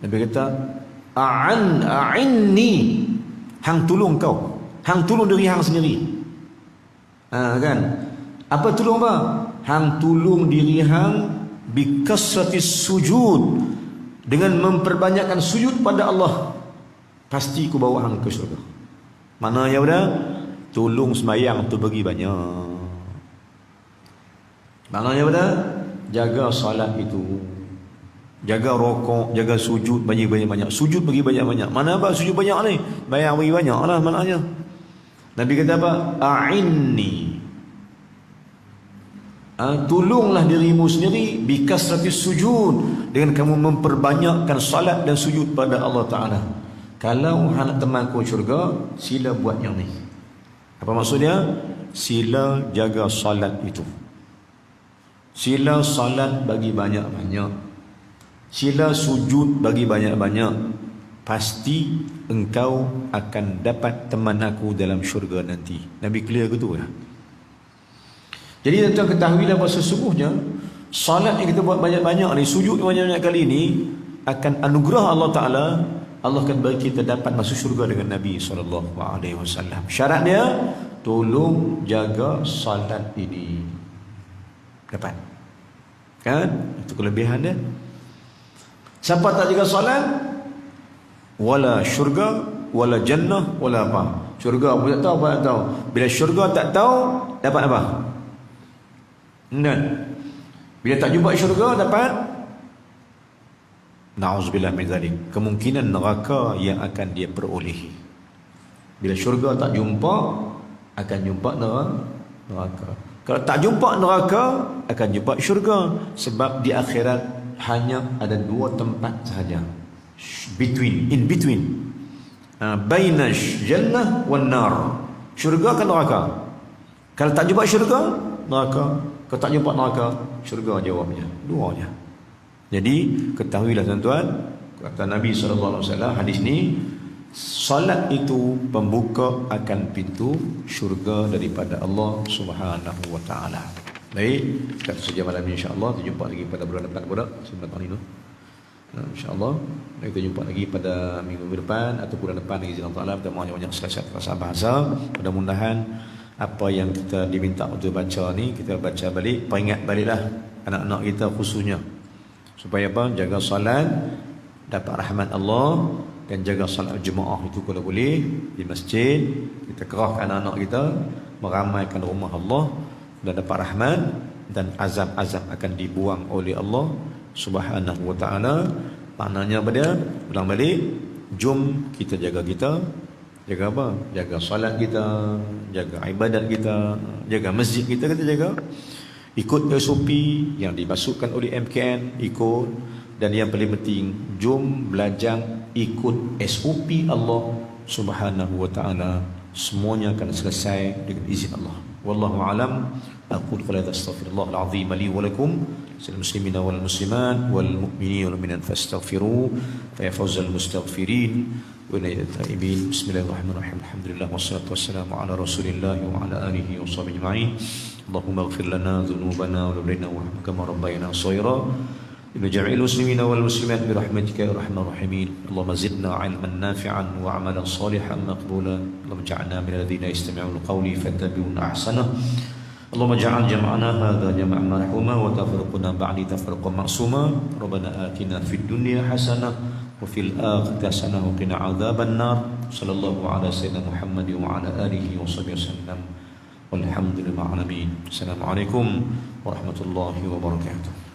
Nabi kata, a'inni, hang tolong kau, hang tolong diri hang sendiri. Kan? Apa tolong apa? Hang tolong diri hang bikasratis sujud, dengan memperbanyakkan sujud pada Allah, pasti ku bawa hang ke syurga. Maknanya pada tolong sembahyang tu bagi banyak. Maknanya pada jaga salat itu, jaga rokok, jaga sujud bagi banyak-banyak. Sujud bagi banyak-banyak. Mana apa sujud banyak ni? Bayang bagi banyak lah maknanya. Nabi kata apa? A'inni, tolonglah dirimu sendiri bikasratis sujud, dengan kamu memperbanyakkan salat dan sujud pada Allah Ta'ala. Kalau nak teman kau syurga, sila buat yang ni. Apa maksudnya? Sila jaga salat itu. Sila salat bagi banyak-banyak. Sila sujud bagi banyak-banyak. Pasti engkau akan dapat teman aku dalam syurga nanti. Nabi clear ke tu ya? Jadi tuan-tuan ketahuilah bahawa sesungguhnya salat yang kita buat banyak-banyak ni, sujud banyak-banyak kali ni, akan anugerah Allah Ta'ala. Allah akan bagi kita dapat masuk syurga dengan Nabi SAW. Syarat dia, tolong jaga salat ini. Dapat. Kan? Itu kelebihan dia. Siapa tak jaga salat, wala syurga, wala jannah, wala apa. Syurga pun tak tahu, apa tak tahu. Bila syurga tak tahu, dapat apa? Dan bila tak jumpa syurga, dapat na'udzubillah min zalik, kemungkinan neraka yang akan dia perolehi. Bila syurga tak jumpa, akan jumpa neraka. Kalau tak jumpa neraka, akan jumpa syurga. Sebab di akhirat hanya ada dua tempat sahaja, in between. bainash jannah wan nar. Syurga ke neraka? Kalau tak jumpa syurga, neraka. Kalau tak jumpa neraka, syurga jawabnya. Duanya. Jadi ketahuilah tuan-tuan, kata Nabi SAW hadis ni, salat itu pembuka akan pintu syurga daripada Allah Subhanahu wa taala. Baik, kita saja malam ini insya-Allah. Kita jumpa lagi pada bulan depan pula sebelum tahun ini. InsyaAllah kita jumpa lagi pada minggu depan atau bulan depan dengan izin Allah. Kita mohon banyak sekalian bahasa. Mudah-mudahan apa yang kita diminta untuk baca ni kita baca balik, peringat baliklah anak-anak kita khususnya, supaya apa? Jaga salat, dapat rahmat Allah, dan jaga salat jemaah itu kalau boleh di masjid. Kita kerahkan anak-anak kita meramaikan rumah Allah dan dapat rahmat, dan azab-azab akan dibuang oleh Allah Subhanahu wa ta'ala. Maknanya apa dia? Ulang balik, jom kita jaga apa? Jaga salat kita, jaga ibadat kita, jaga masjid kita jaga. Ikut SOP yang dimasukkan oleh MKN, ikut. Dan yang paling penting, jom belajar ikut SOP Allah Subhanahu wa ta'ala. Semuanya akan selesai dengan izin Allah. Wallahu alam. Aqul qala astaghfirullah al-azim li wa lakum, lil muslimina wal muslimat wal mu'minina wal mu'minat fastaghfiru fa yafuzul mustaghfirin wa la taibin. Bismillahirrahmanirrahim. Alhamdulillah wassalatu wassalamu ala Rasulillah wa ala alihi wa sahbihi ajma'in. Allahumma ighfir lana dhunubana wa lana wa kama rabbayana shaira. Jami'il muslimina wal muslimat bi rahmatika ya arhamar rahimin. Allahumma zidna 'ilman nafi'an wa 'amalan salihan maqbulan. Allahumma ij'alna min alladhina yastami'una al-qawla fayattabi'una ahsanah. Allahumma ja'al jam'ana hadha jam'an marhuma wa tafriquna ba'di tafriqan ma'suma. Rabbana atina fid dunya hasanah wa fil akhirati hasanah wa qina 'adzaban nar. Sallallahu ala sayyidina Muhammad wa ala alihi wa sahbihi wasallam. Walhamdulillahi alamin. Assalamualaikum warahmatullahi wabarakatuh.